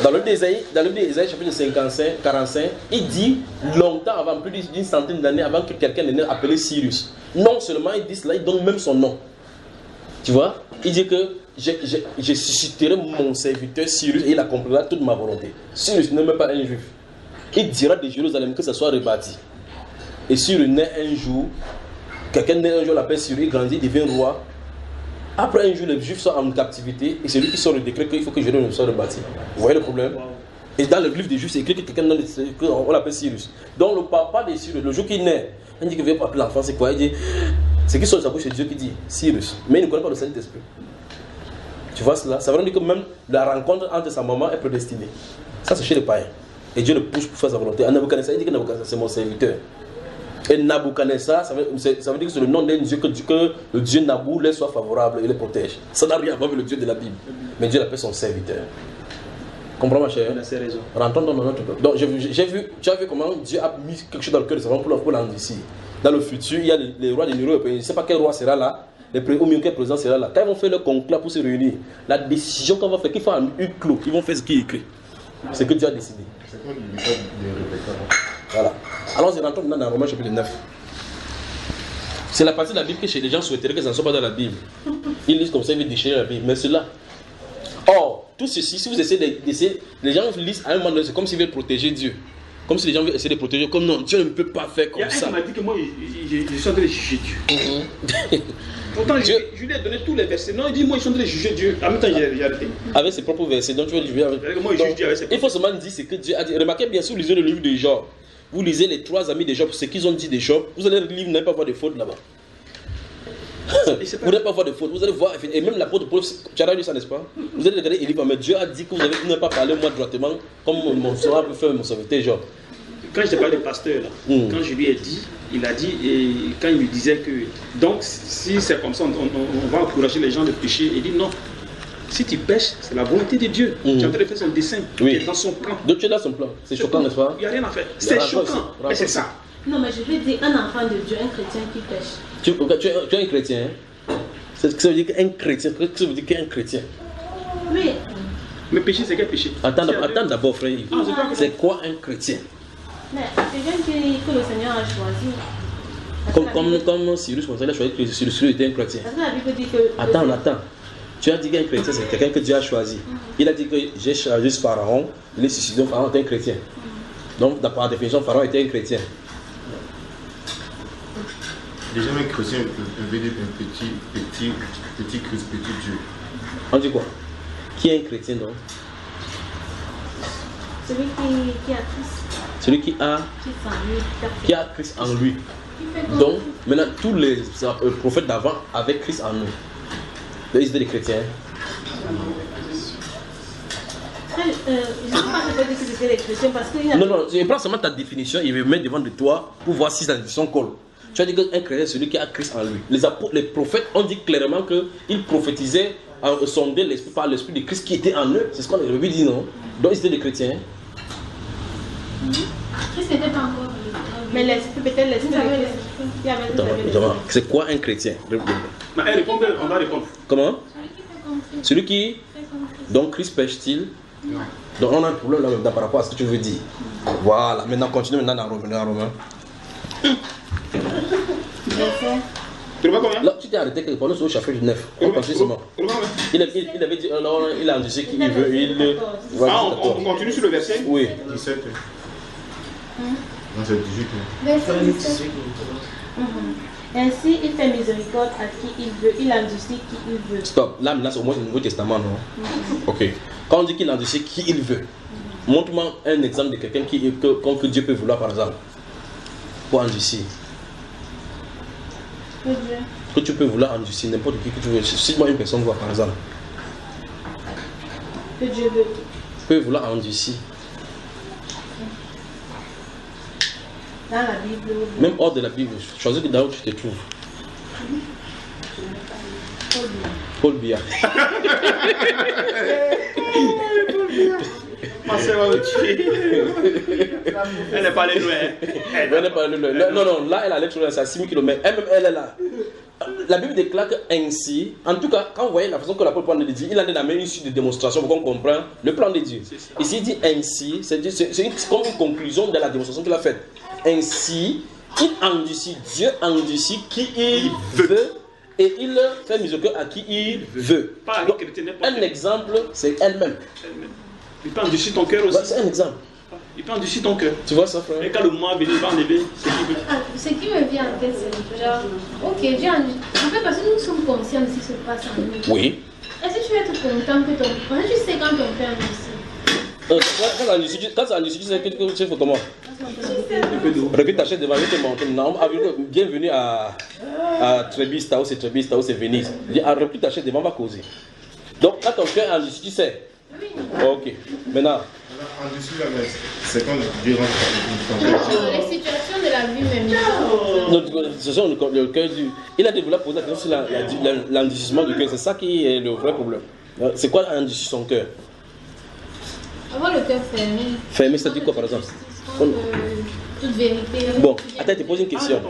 Dans le d'Ésaïe, chapitre 55, 45, il dit longtemps avant, plus d'une centaine d'années avant que quelqu'un ne naisse appelé Cyrus. Non seulement il dit cela, il donne même son nom. Tu vois? Il dit que je susciterai mon serviteur Cyrus et il accomplira toute ma volonté. Cyrus n'est même pas un juif. Il dira de Jérusalem que ça soit rebâti. Et Cyrus naît un jour, quelqu'un naît un jour, l'appelle Cyrus, il grandit, il devient roi. Après un jour, les juifs sont en captivité et c'est lui qui sort le décret qu'il faut que Jérusalem soit rebâti. Vous voyez le problème? Et dans le livre des juifs, c'est écrit que quelqu'un on l'appelle Cyrus. Donc le papa de Cyrus, le jour qu'il naît, il dit qu'il veut appeler l'enfant, c'est quoi? Il dit, c'est qui sort de sa bouche, c'est Dieu qui dit Cyrus. Mais il ne connaît pas le Saint-Esprit. Tu vois cela? Ça veut dire que même la rencontre entre sa maman est prédestinée. Ça, c'est chez les païens. Et Dieu le pousse pour faire sa volonté. Nabuchodonosor, il dit que Nabuchodonosor, c'est mon serviteur. Et Nabuchodonosor, ça veut dire que c'est le nom d'un Dieu, que le Dieu Nabou leur soit favorable et les protège. Ça n'a rien à voir avec le Dieu de la Bible. Mais Dieu l'appelle son serviteur. Comprends, ma chère? Il a ses raisons. Rentrons dans notre peuple. Donc, tu as vu comment Dieu a mis quelque chose dans le cœur de sa femme pour l'endurcir. Dans le futur, il y a les rois des Néro. Je ne sais pas quel roi sera là. Au mieux quel président sera là. Quand ils vont faire leur conclave pour se réunir, la décision qu'on va faire, qu'il faut un huis clos, ils vont faire ce qui est écrit. C'est que Dieu a décidé. C'est comme le message de Rebecca. Voilà. Alors, rentrons maintenant dans Romains chapitre 9. C'est la partie de la Bible que les gens souhaiteraient que ça ne soit pas dans la Bible. Ils lisent comme ça, ils veulent déchirer la Bible. Mais cela. Or, tout ceci, si vous essayez d'essayer, les gens lisent à un moment donné, c'est comme s'ils veulent protéger Dieu. Comme si les gens veulent essayer de protéger. Comme non, Dieu ne peut pas faire comme ça. Il y a un qui m'a dit que moi, je suis en train de juger Dieu. Pourtant, je lui ai donné tous les versets. Non, il dit, moi, je suis en train de juger Dieu. En même temps, j'ai arrêté. Avec ses propres versets, donc tu veux juger avec. Moi, je juge Dieu avec ses propres. Il faut seulement dire ce que Dieu a dit. Remarquez bien, si vous lisez le livre de Job, vous lisez les 3 amis de Job, ce qu'ils ont dit de Job, vous allez lire, vous n'allez pas voir de fautes là-bas. Vous n'allez pas voir de fautes, vous allez voir, et même l'apôtre Paul, tu as lu ça, n'est-ce pas? Vous allez regarder et lire, mais Dieu a dit que vous n'avez pas parlé moi droitement, comme mon soeur peut faire mon serviteur Job. Quand je te parlais de pasteur, là, quand je lui ai dit, il a dit, et quand il lui disait que, donc si c'est comme ça, on va encourager les gens de pécher, il dit non. Si tu pêches, c'est la volonté de Dieu. Tu es en train de faire son dessein. Oui. Tu es dans son plan. Donc tu es dans son plan. C'est choquant, n'est-ce pas? Il n'y a rien à faire. C'est choquant. Mais c'est ça. Non, mais je veux dire, un enfant de Dieu, un chrétien qui pêche. Tu es un chrétien. Hein? C'est ce que ça veut dire qu'un chrétien. Qu'est-ce que ça veut dire qu'un chrétien? Oui. Mais péché, c'est quel péché? Attends d'abord, frère. C'est quoi un chrétien? Mais c'est quelqu'un que le Seigneur a choisi. Comme Cyrus, il a choisi que Cyrus était un chrétien. Parce que la Bible dit que. Attends. Tu as dit qu'un chrétien, c'est quelqu'un que Dieu a choisi. Il a dit que j'ai choisi ce Pharaon, il est suscité, Pharaon était un chrétien. Donc, par définition, Pharaon était un chrétien. Déjà, un chrétien veut dire un petit Christ, petit Dieu. On dit quoi? Qui est un chrétien donc? Celui qui a Christ. Celui qui a Christ en lui. Donc, maintenant, tous les prophètes d'avant avaient Christ en eux. Donc, ils étaient des chrétiens. Je ne sais pas si dire que c'était les chrétiens parce que... Non, je prends seulement ta définition et je vais mettre devant de toi pour voir si ta définition colle. Tu as dit qu'un chrétien, c'est celui qui a Christ en lui. Les prophètes ont dit clairement qu'ils prophétisaient, sondaient l'esprit par l'esprit de Christ qui était en eux. C'est ce qu'on a dit, non? Donc, ils étaient des chrétiens. Christ n'était pas encore. Mais l'esprit, peut-être l'esprit de Christ. C'est quoi un chrétien? On va répondre. Comment? Celui qui... Donc, Christ pêche-t-il? Donc, on a un problème là par rapport à ce que tu veux dire. Voilà, maintenant, continue maintenant dans Romain. Tu le vois combien? Là, tu t'es arrêté quelque part, nous sommes au chapitre 9. On continue seulement. Il avait dit, alors, il a dit qu'il veut. On continue sur le verset? Oui. 17. Non, c'est 18. Verset 17. Ainsi, il fait miséricorde à qui il veut, il endurcit qui il veut. Stop, là maintenant c'est au moins le Nouveau Testament, non? Ok. Quand on dit qu'il endurcit qui il veut, montre-moi un exemple de quelqu'un que Dieu peut vouloir par exemple. Pour endurcir. Que tu peux vouloir endurcir n'importe qui que tu veux. Cite-moi une personne par exemple. Que Dieu veut. Peut vouloir endurcir. Dans la Bible. Même hors de la Bible, choisis là où tu te trouves. Paul Biya. Ma soeur va me tuer. Elle n'est pas allée loin. Elle n'est pas allée loin. Non, là elle allait trop loin, c'est à 6 000 km. Elle-même, elle est là. La Bible déclare qu'ainsi, en tout cas, quand vous voyez la façon que l'apôtre Paul dit, il en est dans une suite de démonstration pour qu'on comprenne le plan de Dieu. Ici, il dit ainsi, c'est comme une conclusion de la démonstration qu'il a faite. Ainsi, il endurcit, Dieu endurcit qui il veut et il fait miséricorde à qui il veut. Donc, un exemple, c'est elle-même. Il peut endurcir ton cœur aussi. C'est un exemple. Il peut endurcir ton cœur. Tu vois ça, frère? Et quand le moment venu, il va enlever ce qu'il veut. Ce qui me vient en tête, c'est genre, ok, Dieu endurcit. En fait, parce que nous sommes conscients de ce qui se passe en nous. Oui. Est-ce que tu vas être content que ton... Parce que tu sais quand ton père endurcit. Quand ça endurcit, tu sais que tu fais comment? Répète ta chaise devant lui, te montre. Non, bienvenue à Trebis-Tao, c'est Trebis-Tao, c'est Venise. Répète ta chaise devant, on va causer. Donc, quand ton cœur endurci, tu sais. Oui. Ok. Maintenant. Endurci, c'est quand Dieu rentre dans ton cœur. Les situations de la vie même. Ce sont le cœur du. Il a développé poser la question sur l'endurcissement du cœur. C'est ça qui est le vrai problème. C'est quoi endurcir son cœur? Avoir le cœur fermé. Fermé, ça dit quoi par exemple? Toute vérité. Bon, attends, je te pose une question.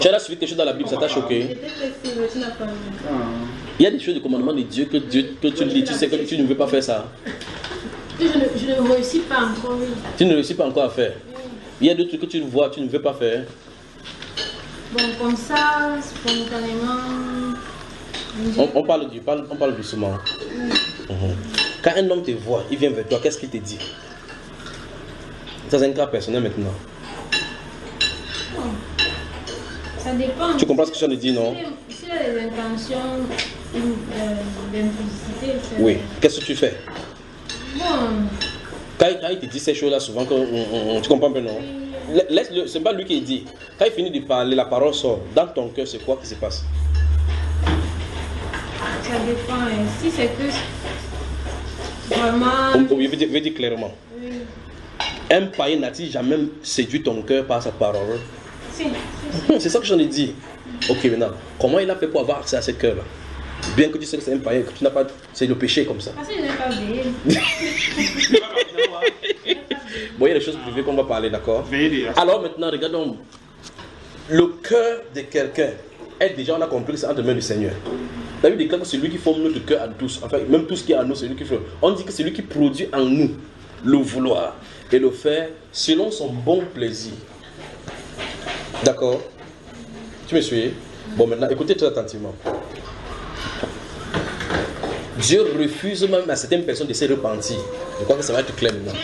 Tu as suivi quelque chose dans la Bible, ça t'a choqué? Il y a des choses de commandement de Dieu que tu lis, tu sais que tu ne veux pas faire ça. Je ne réussis pas encore, oui. Tu ne réussis pas encore à faire. Il y a d'autres trucs que tu vois, tu ne veux pas faire. Bon, comme ça, spontanément. On parle doucement. Quand un homme te voit, il vient vers toi, qu'est-ce qu'il te dit? Ça, c'est un cas personnel maintenant. Ça dépend. Tu comprends ce que je viens de dire, non? S'il a des intentions d'impulsivité. Oui. Qu'est-ce que tu fais? Bon. Quand il te dit ces choses-là, souvent, tu comprends pas, non? Laisse-le, c'est pas lui qui dit. Quand il finit de parler, la parole sort. Dans ton cœur, c'est quoi qui se passe? Ça dépend. Si c'est que vraiment. Je veux dire clairement. Oui. Un païen n'a-t-il jamais séduit ton cœur par sa parole? Si. C'est ça que j'en ai dit. Ok, maintenant, comment il a fait pour avoir accès à ce cœur-là? Bien que tu sais que c'est un païen, que tu n'as pas. C'est le péché comme ça. Parce que je n'ai pas veillé. Bon, il y a des choses privées qu'on va parler, d'accord? Alors maintenant, regardons. Le cœur de quelqu'un est déjà, on a compris que c'est entre les mains du Seigneur. La Bible déclare que c'est lui qui forme notre cœur à tous. Enfin, même tout ce qui est en nous, c'est lui qui fait. On dit que c'est lui qui produit en nous le vouloir et le faire selon son bon plaisir. D'accord? Tu me suis? Bon, maintenant, écoutez très attentivement. Dieu refuse même à certaines personnes de se repentir. Je crois que ça va être clair maintenant.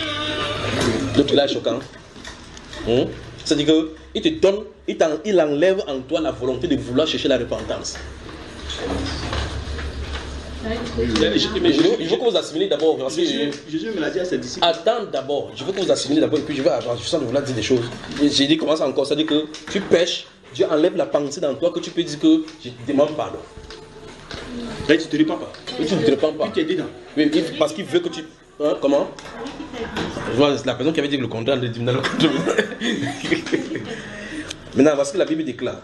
L'autre là est choquant. C'est-à-dire qu'il te donne, il enlève en toi la volonté de vouloir chercher la repentance. Je veux que vous assimilez d'abord. Jésus me l'a dit à ses disciples. Attends d'abord, je veux que vous assimilez d'abord et puis je vais avoir, je sens de vouloir dire des choses. J'ai dit comment ça encore, c'est-à-dire que tu pêches, Dieu enlève la pensée dans toi que tu peux dire que je te demande pardon. Là, tu ne te répands pas. Et tu ne te répands pas. Tu es dedans. Oui, parce qu'il veut que tu... Hein, comment? Je vois, c'est la personne qui avait dit que le contraire de Maintenant, voici que la Bible déclare.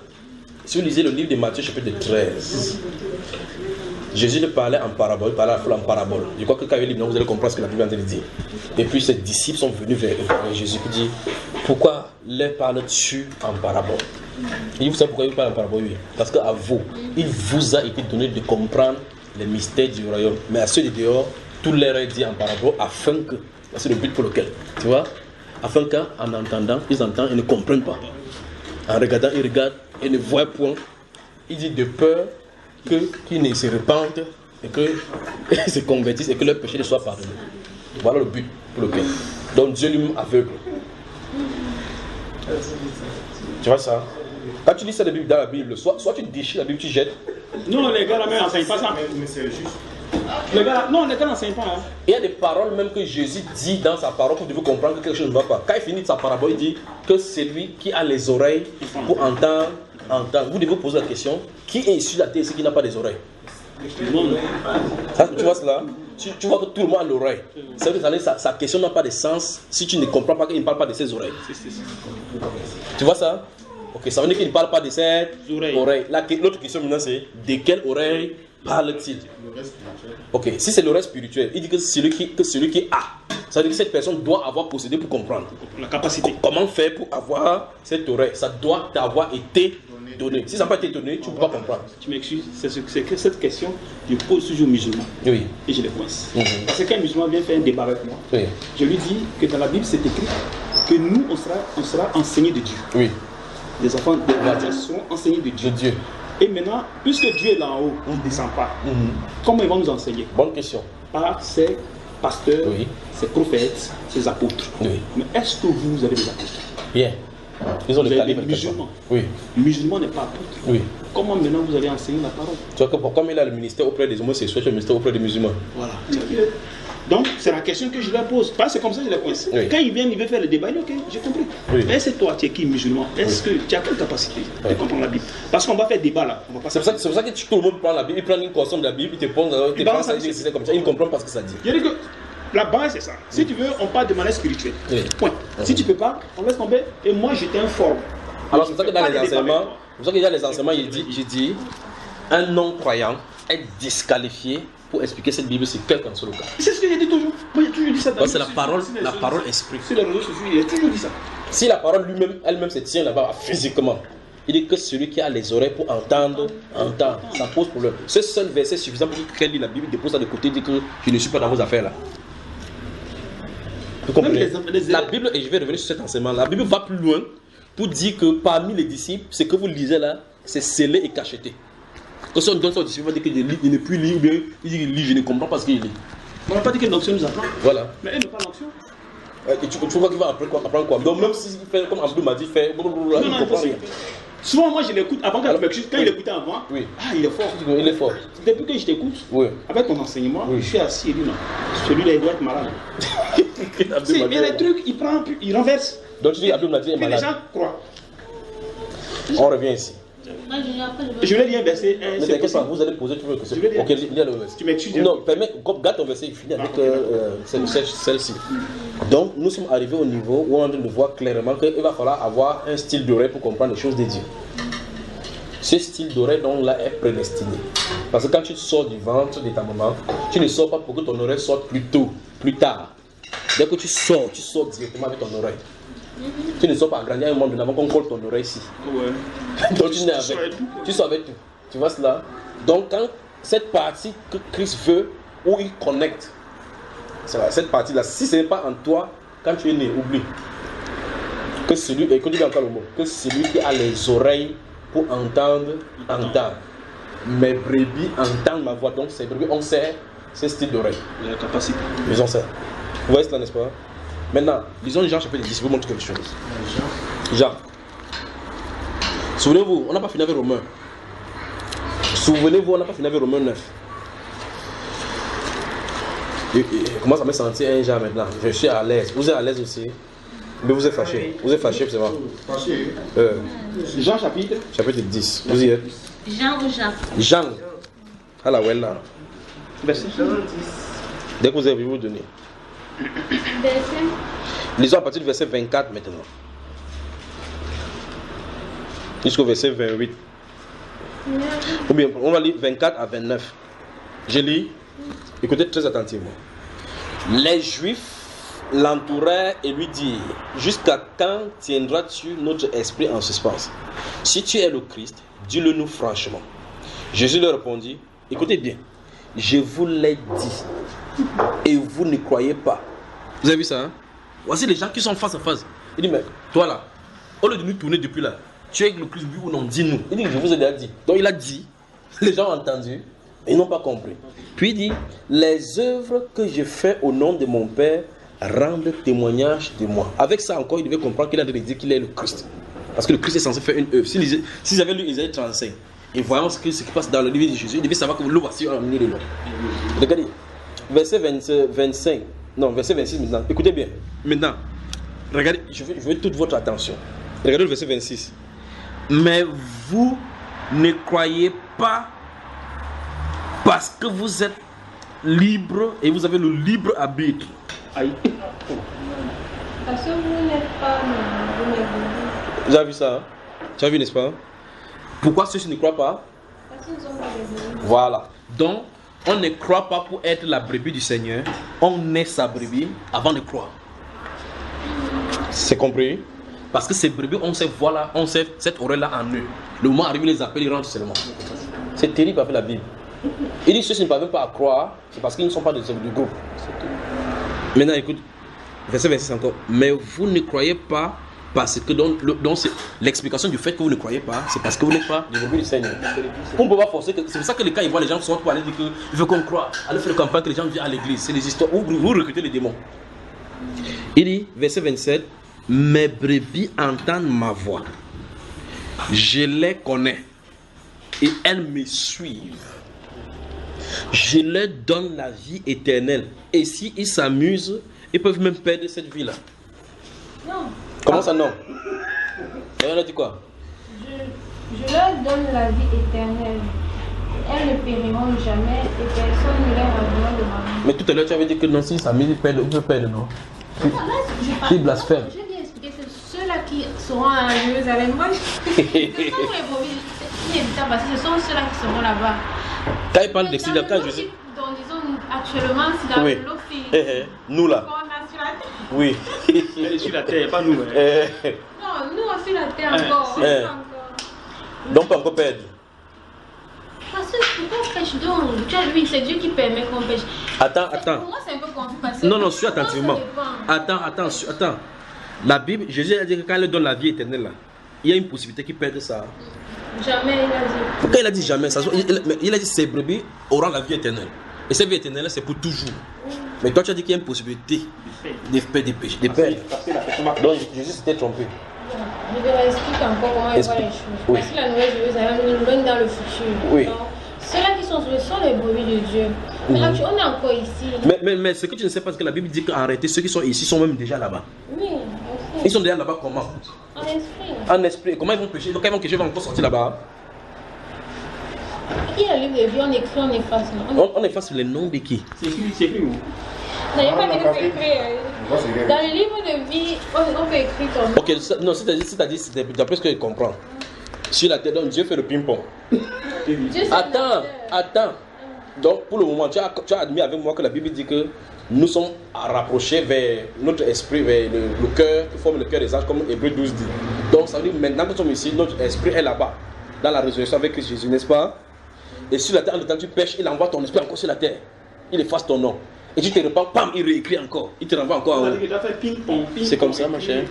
Si vous lisez le livre de Matthieu, chapitre 13, Jésus ne parlait en parabole, il parlait à la fois en parabole. Je crois que quand il dit, vous allez comprendre ce que la Bible est en train de dire. Et puis ses disciples sont venus vers eux. Et Jésus dit, pourquoi leur parles-tu en parabole? Il vous savez pourquoi il parle en parabole? Oui. Parce qu'à vous, il vous a été donné de comprendre les mystères du royaume. Mais à ceux de dehors, tout leur est dit en parabole afin que, c'est le but pour lequel, tu vois, afin qu'en entendant, ils entendent et ne comprennent pas. En regardant, ils regardent et ne voient point. Il dit de peur qu'ils ne se répandent et qu'ils se convertissent et que leur péché ne soit pardonné. Voilà le but pour lequel. Donc Dieu lui-même aveugle. Tu vois ça? Quand tu lis ça dans la Bible, soit tu déchires la Bible, tu jettes. Non, les gars, la main n'enseignent pas ça. Mais c'est juste. Les gars, non, les gars n'enseignent pas. Hein. Il y a des paroles même que Jésus dit dans sa parole pour vous comprendre que quelque chose ne va pas. Quand il finit sa parabole, il dit que celui qui a les oreilles pour entendre, entend. Vous devez vous poser la question, qui est issu de la terre ici qui n'a pas des oreilles? Tu vois cela? Tu vois que tout le monde a l'oreille. C'est vrai que sa question n'a pas de sens si tu ne comprends pas qu'il ne parle pas de ses oreilles. Tu vois ça? Ok, ça veut dire qu'il ne parle pas de ses oreilles. L'autre question maintenant c'est de quelle oreille parle-t-il? Ok, si c'est l'oreille spirituelle, il dit que celui qui a, ça veut dire que cette personne doit avoir possédé pour comprendre. La capacité. Comment faire pour avoir cette oreille? Ça doit t'avoir été donné. Si ça n'a pas été donné, tu ne peux pas comprendre. Tu m'excuses, c'est que cette question, je pose toujours aux musulmans. Oui. Et je les coince. Parce que quand un musulman vient faire un débat avec moi, oui, je lui dis que dans la Bible c'est écrit que nous, on sera enseignés de Dieu. Oui. Les enfants de Dieu seront enseignés de Dieu. Et maintenant, puisque Dieu est là en haut, il ne descend pas, comment ils vont nous enseigner? Bonne question. Par ses pasteurs, oui, ses prophètes, ses apôtres. Oui. Mais est-ce que vous avez des apôtres? Bien. Ils ont vous avez des musulmans. Oui. Le musulman n'est pas apôtre. Oui. Comment maintenant vous allez enseigner la parole? Tu vois que comme il a le ministère auprès des homosexuels, le ministère auprès des musulmans. Voilà. Donc, c'est la question que je leur pose. Parce que c'est comme ça que je les coince. Oui. Quand ils viennent, ils veulent faire le débat, ils disent ok, j'ai compris. Oui. Mais c'est toi, tu es qui, musulman? Est-ce que tu as quelle capacité de comprendre la Bible? Parce qu'on va faire débat là. C'est pour ça que tout le monde prend la Bible, il prend une consonne de la Bible, il te pose, il te pense, c'est comme ça, il ne comprend pas ce que ça dit. Je dis que la base c'est ça. Si tu veux, on parle de manière spirituelle. Oui. Point. Si tu ne peux pas, on laisse tomber. Et moi, je t'informe. Alors c'est pour ça que dans les enseignements, j'ai dit, un non-croyant est disqualifié pour expliquer cette Bible sur quel qu'en soit le cas. C'est ce que j'ai dit toujours. Moi j'ai toujours dit ça. C'est la parole esprit. Sur les réseaux sociaux, il a toujours dit ça. Si la parole elle-même se tient là-bas physiquement, il dit que celui qui a les oreilles pour entendre, entend. Ça pose problème. Ce seul verset suffisant pour quelqu'un lit la Bible, dépose ça de côté, dit que je ne suis pas dans vos affaires là. Vous comprenez? La Bible, et je vais revenir sur cet enseignement, la Bible va plus loin pour dire que parmi les disciples, ce que vous lisez là, c'est scellé et cacheté. Quand on donne ça aux disciples, on va dire qu'il ne peut lire, ou bien il dit qu'il lit, je ne comprends pas ce qu'il lit. On n'a pas dit que l'onction nous apprend. Voilà. Mais elle n'a pas l'onction. Et tu vois qu'il va apprendre quoi? Donc même s'il fait comme Abdou m'a dit, il ne comprend rien. Souvent moi je l'écoute avant quand il écoutait avant. Oui. Ah, il est fort. Il est fort. Depuis que je t'écoute, oui, avec ton enseignement, je suis assis et dit non. Celui-là il doit être malade. Mais les trucs, il renverse. Donc tu dis Abdou m'a dit est malade. Les gens croient. On revient ici. Je vais lire un verset. Mais t'inquiète pas, vous allez poser toutes vos questions. Ok, lis le verset. Tu m'excuses. Non, permets, garde ton verset, il finit avec celle-ci. Donc, nous sommes arrivés au niveau où on est en train de voir clairement qu'il va falloir avoir un style d'oreille pour comprendre les choses de Dieu. Ce style d'oreille, donc là, est prédestiné. Parce que quand tu sors du ventre de ta maman, tu ne sors pas pour que ton oreille sorte plus tôt, plus tard. Dès que tu sors directement avec ton oreille. Tu ne sors pas agrandir un moment donné avant qu'on colle ton oreille ici. Ouais. Donc tu sors avec tout. Tu vois cela? Donc quand cette partie que Christ veut, où il connecte, c'est là, cette partie-là, si ce n'est pas en toi, quand tu es né, oublie. Que celui, et qu'on dit encore le mot, que celui qui a les oreilles pour entendre, entend. Mes brebis entendent ma voix, donc ces brebis, on sait ce style d'oreille. La capacité. Ils ont ça. Vous voyez cela, n'est-ce pas? Maintenant, lisons Jean chapitre 10, vous montre quelque chose. Jean. Souvenez-vous, on n'a pas fini avec Romains. Souvenez-vous, on n'a pas fini avec Romains 9. Et comment ça me sentir un Jean maintenant? Je suis à l'aise. Vous êtes à l'aise aussi? Mais vous êtes fâché. Vous êtes fâché, c'est vrai. Fâché. Jean chapitre 10. Vous y êtes? Jean ou Jacques? Jean. Ah la ouais là. verset 10. Dès que vous avez vu, vous donner. Lisons à partir du verset 24 maintenant. Jusqu'au verset 28. Ou bien, on va lire 24 à 29. Je lis. Écoutez très attentivement. Les Juifs l'entourèrent et lui dirent: jusqu'à quand tiendras-tu notre esprit en suspens? Si tu es le Christ, dis-le nous franchement. Jésus leur répondit: écoutez bien, je vous l'ai dit et vous ne croyez pas. Vous avez vu ça, hein? Voici les gens qui sont face à face. Il dit: mais toi là, au lieu de nous tourner depuis là, tu es le Christ ou non? Dis-nous. Il dit: je vous ai déjà dit. Donc il a dit, les gens ont entendu, ils n'ont pas compris. Puis il dit: les œuvres que je fais au nom de mon Père rendent témoignage de moi. Avec ça encore, il devait comprendre qu'il a dit qu'il est le Christ. Parce que le Christ est censé faire une œuvre. S'ils avaient lu Isaïe 35 et voyant ce qui se passe dans le livre de Jésus, il devait savoir que le voici en amené le nom. Regardez, verset 25, non, verset 26 maintenant. Écoutez bien. Maintenant, regardez, je veux toute votre attention. Regardez le verset 26. Mais vous ne croyez pas parce que vous êtes libre et vous avez le libre arbitre. Aïe. Parce que vous n'êtes pas vous avez vu ça, hein? Tu as vu, n'est-ce pas? Pourquoi ceux-ci ne croient pas? Parce qu'ils ont pas de brebis. Voilà. Donc, on ne croit pas pour être la brebis du Seigneur. On est sa brebis avant de croire. C'est compris? Parce que ces brebis, on sait, voilà, on sait cette oreille-là en eux. Le moment arrive, les appels, ils rentrent seulement. C'est terrible avec la Bible. Il dit: ceux qui ne parviennent pas à croire, c'est parce qu'ils ne sont pas du groupe. Maintenant, écoute, verset 26 encore. Mais vous ne croyez pas parce que donc l'explication du fait que vous ne croyez pas, c'est parce que vous n'êtes pas du groupe du Seigneur. On ne peut pas forcer. C'est pour ça que les cas, ils voient les gens sont pour aller dire qu'il veut qu'on croit. Allez faire campagne que les gens viennent à l'église. C'est des histoires où vous recrutez les démons. Il dit, verset 27, mes brebis entendent ma voix. Je les connais et elles me suivent. Je leur donne la vie éternelle. Et s'ils s'amusent, ils peuvent même perdre cette vie-là. Non. Comment ça, non? Et on a dit quoi? Je leur donne la vie éternelle. Elles ne périront jamais et personne ne les ravira de ma vie. Mais tout à l'heure, tu avais dit que non, s'ils s'amusent, ils peuvent perdre, non? Ils blasphèment. J'ai bien expliqué, c'est ceux-là qui seront à Jérusalem. Moi, ce sont les brebis inévitables parce que ce sont ceux-là qui seront là-bas. Quand il parle d'exil, quand je sais. Donc, disons, actuellement, c'est dans oui. l'autre pays. Nous là. Oui. Elle est sur la terre, pas nous. Non, nous aussi la terre encore. Donc, pas encore perdre. Parce que pourquoi on pêche donc? Oui, c'est Dieu qui permet qu'on pêche. Attends. Pour moi, c'est un peu confus parce que. Non, suis attentivement. Attends. La Bible, Jésus a dit que quand il donne la vie éternelle, là, il y a une possibilité qu'il perde ça. Jamais il a dit. Pourquoi il a dit jamais? Il a dit ces brebis auront la vie éternelle. Et cette vie éternelle, c'est pour toujours. Mais toi, tu as dit qu'il y a une possibilité de perdre. Donc Jésus s'était trompé. Je vais expliquer encore comment il voit les choses. Oui. Parce que la Nouvelle Jérusalem nous loin dans le futur. Oui. Donc, ceux-là qui sont les brebis de Dieu. Mais là, on est encore ici. Mais ce que tu ne sais pas, c'est que la Bible dit qu'en réalité, ceux qui sont ici sont même déjà là-bas. Oui, aussi. Ils sont déjà là-bas comment? En esprit. En esprit. Comment ils vont pécher? Donc quand ils vont pécher, ils vont encore sortir là-bas. Qui est le livre de vie, on écrit, on efface. On efface les noms de qui? C'est écrit où? Non, il n'y a pas de écrit. Dans le livre de vie, on peut écrire ton nom. Ok, non, c'est-à-dire, d'après ce que je comprends. Sur la terre, donc Dieu fait le ping-pong. Attends. Donc pour le moment, tu as admis avec moi que la Bible dit que nous sommes rapprochés vers notre esprit, vers le cœur, qui forme le cœur des anges, comme Hébreux 12 dit. Donc ça veut dire maintenant que nous sommes ici, notre esprit est là-bas, dans la résurrection avec Christ Jésus, n'est-ce pas? Et sur la terre, en temps tu pêches, il envoie ton esprit encore sur la terre. Il efface ton nom. Et tu te repens, pam, il réécrit encore. Il te renvoie encore en haut. C'est comme ça, ma chère.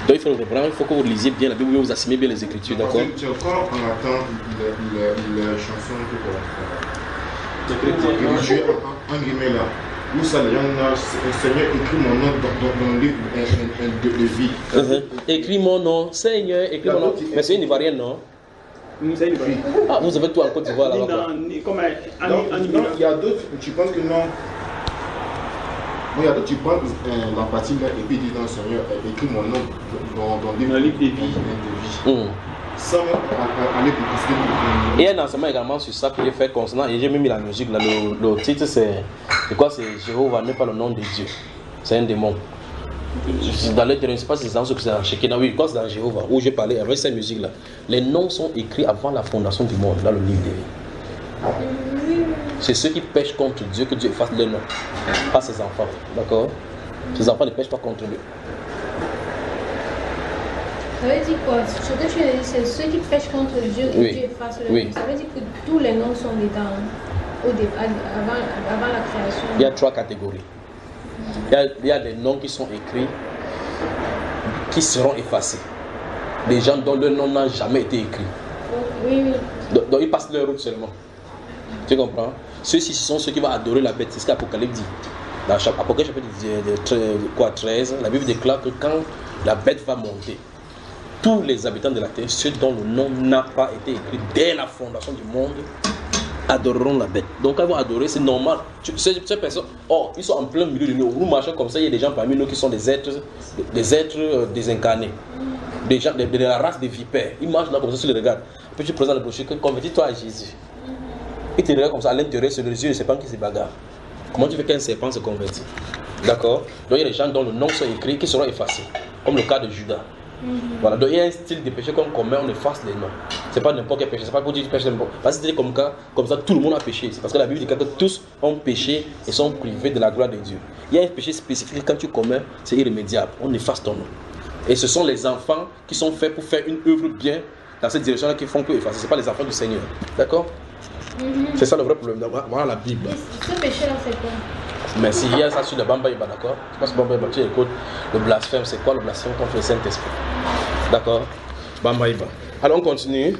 Donc il faut le reprendre, il faut que vous lisiez bien la Bible, vous assimilez bien les Écritures, d'accord? Tu encore on attend la chanson que tu as. En guillemets là. Où ça, les gens disent, Seigneur, écris mon nom dans le livre de vie. Écris mon nom, Seigneur, écris mon nom. Mais c'est une Ivoirienne, non? C'est une vraie. Ah, vous avez tout en Côte d'Ivoire là-bas. Comme Non, il y a d'autres, tu penses que non. Bon, il y a d'autres, tu prends la partie là et puis dis non, Seigneur, écris mon nom dans le livre de vie. Sans aller pour pousser. Il y a un enseignement également sur ça que j'ai fait concernant, et j'ai même mis la musique là, le titre c'est quoi? C'est Jéhovah n'est pas le nom de Dieu, c'est un démon. Dans le terrain, je ne sais pas si c'est dans ce que c'est dans Shekinah, oui, quand c'est dans Jéhovah, où j'ai parlé avec cette musique là, les noms sont écrits avant la fondation du monde, dans le livre des vies. C'est ceux qui pêchent contre Dieu que Dieu efface leur nom, pas ses enfants, d'accord? Ses enfants ne pêchent pas contre lui. Ça veut dire quoi? Ce que tu as dit, c'est ceux qui pêchent contre Dieu et Dieu efface leur nom. Ça veut dire que tous les noms sont dedans au départ, avant la création. Il y a 3 catégories. Il y a des noms qui sont écrits, qui seront effacés. Des gens dont le nom n'a jamais été écrit. Oui. Donc ils passent leur route seulement. Tu comprends? Ceux-ci sont ceux qui vont adorer la bête. C'est ce qu'Apocalypse dit. Dans Apocalypse chapitre 13, la Bible déclare que quand la bête va monter, tous les habitants de la terre, ceux dont le nom n'a pas été écrit dès la fondation du monde, adoreront la bête. Donc quand ils vont adorer, c'est normal. Ces personnes, ils sont en plein milieu de nous. Nous marchons comme ça, il y a des gens parmi nous qui sont des êtres désincarnés. Des gens de la race des vipères. Ils marchent là comme ça, tu les regardes. Puis tu présentes le brochure, convertis-toi à Jésus. Ils te regardent comme ça à l'intérieur, sur les yeux, le serpent qui se bagarre. Comment tu veux qu'un serpent se convertisse? D'accord? Donc il y a des gens dont le nom sont écrits qui seront effacés. Comme le cas de Judas. Voilà, donc il y a un style de péché qu'on commet, on efface les noms. C'est pas n'importe quel péché, c'est pas pour dire que tu pêches n'importe. Parce que c'est comme ça tout le monde a péché. C'est parce que la Bible dit que tous ont péché et sont privés de la gloire de Dieu. Il y a un péché spécifique, quand tu commets, c'est irrémédiable, on efface ton nom. Et ce sont les enfants qui sont faits pour faire une œuvre bien dans cette direction-là qui font que effacer. Ce n'est pas les enfants du Seigneur. D'accord? C'est ça le vrai problème. Voilà la Bible. Ce péché-là, c'est quoi? Mais s'il y a ça sur le Bamba Iba, d'accord? Parce que Bamba Iba, tu écoutes, le blasphème, c'est quoi le blasphème contre le Saint-Esprit? D'accord? Bamba Iba. Alors on continue.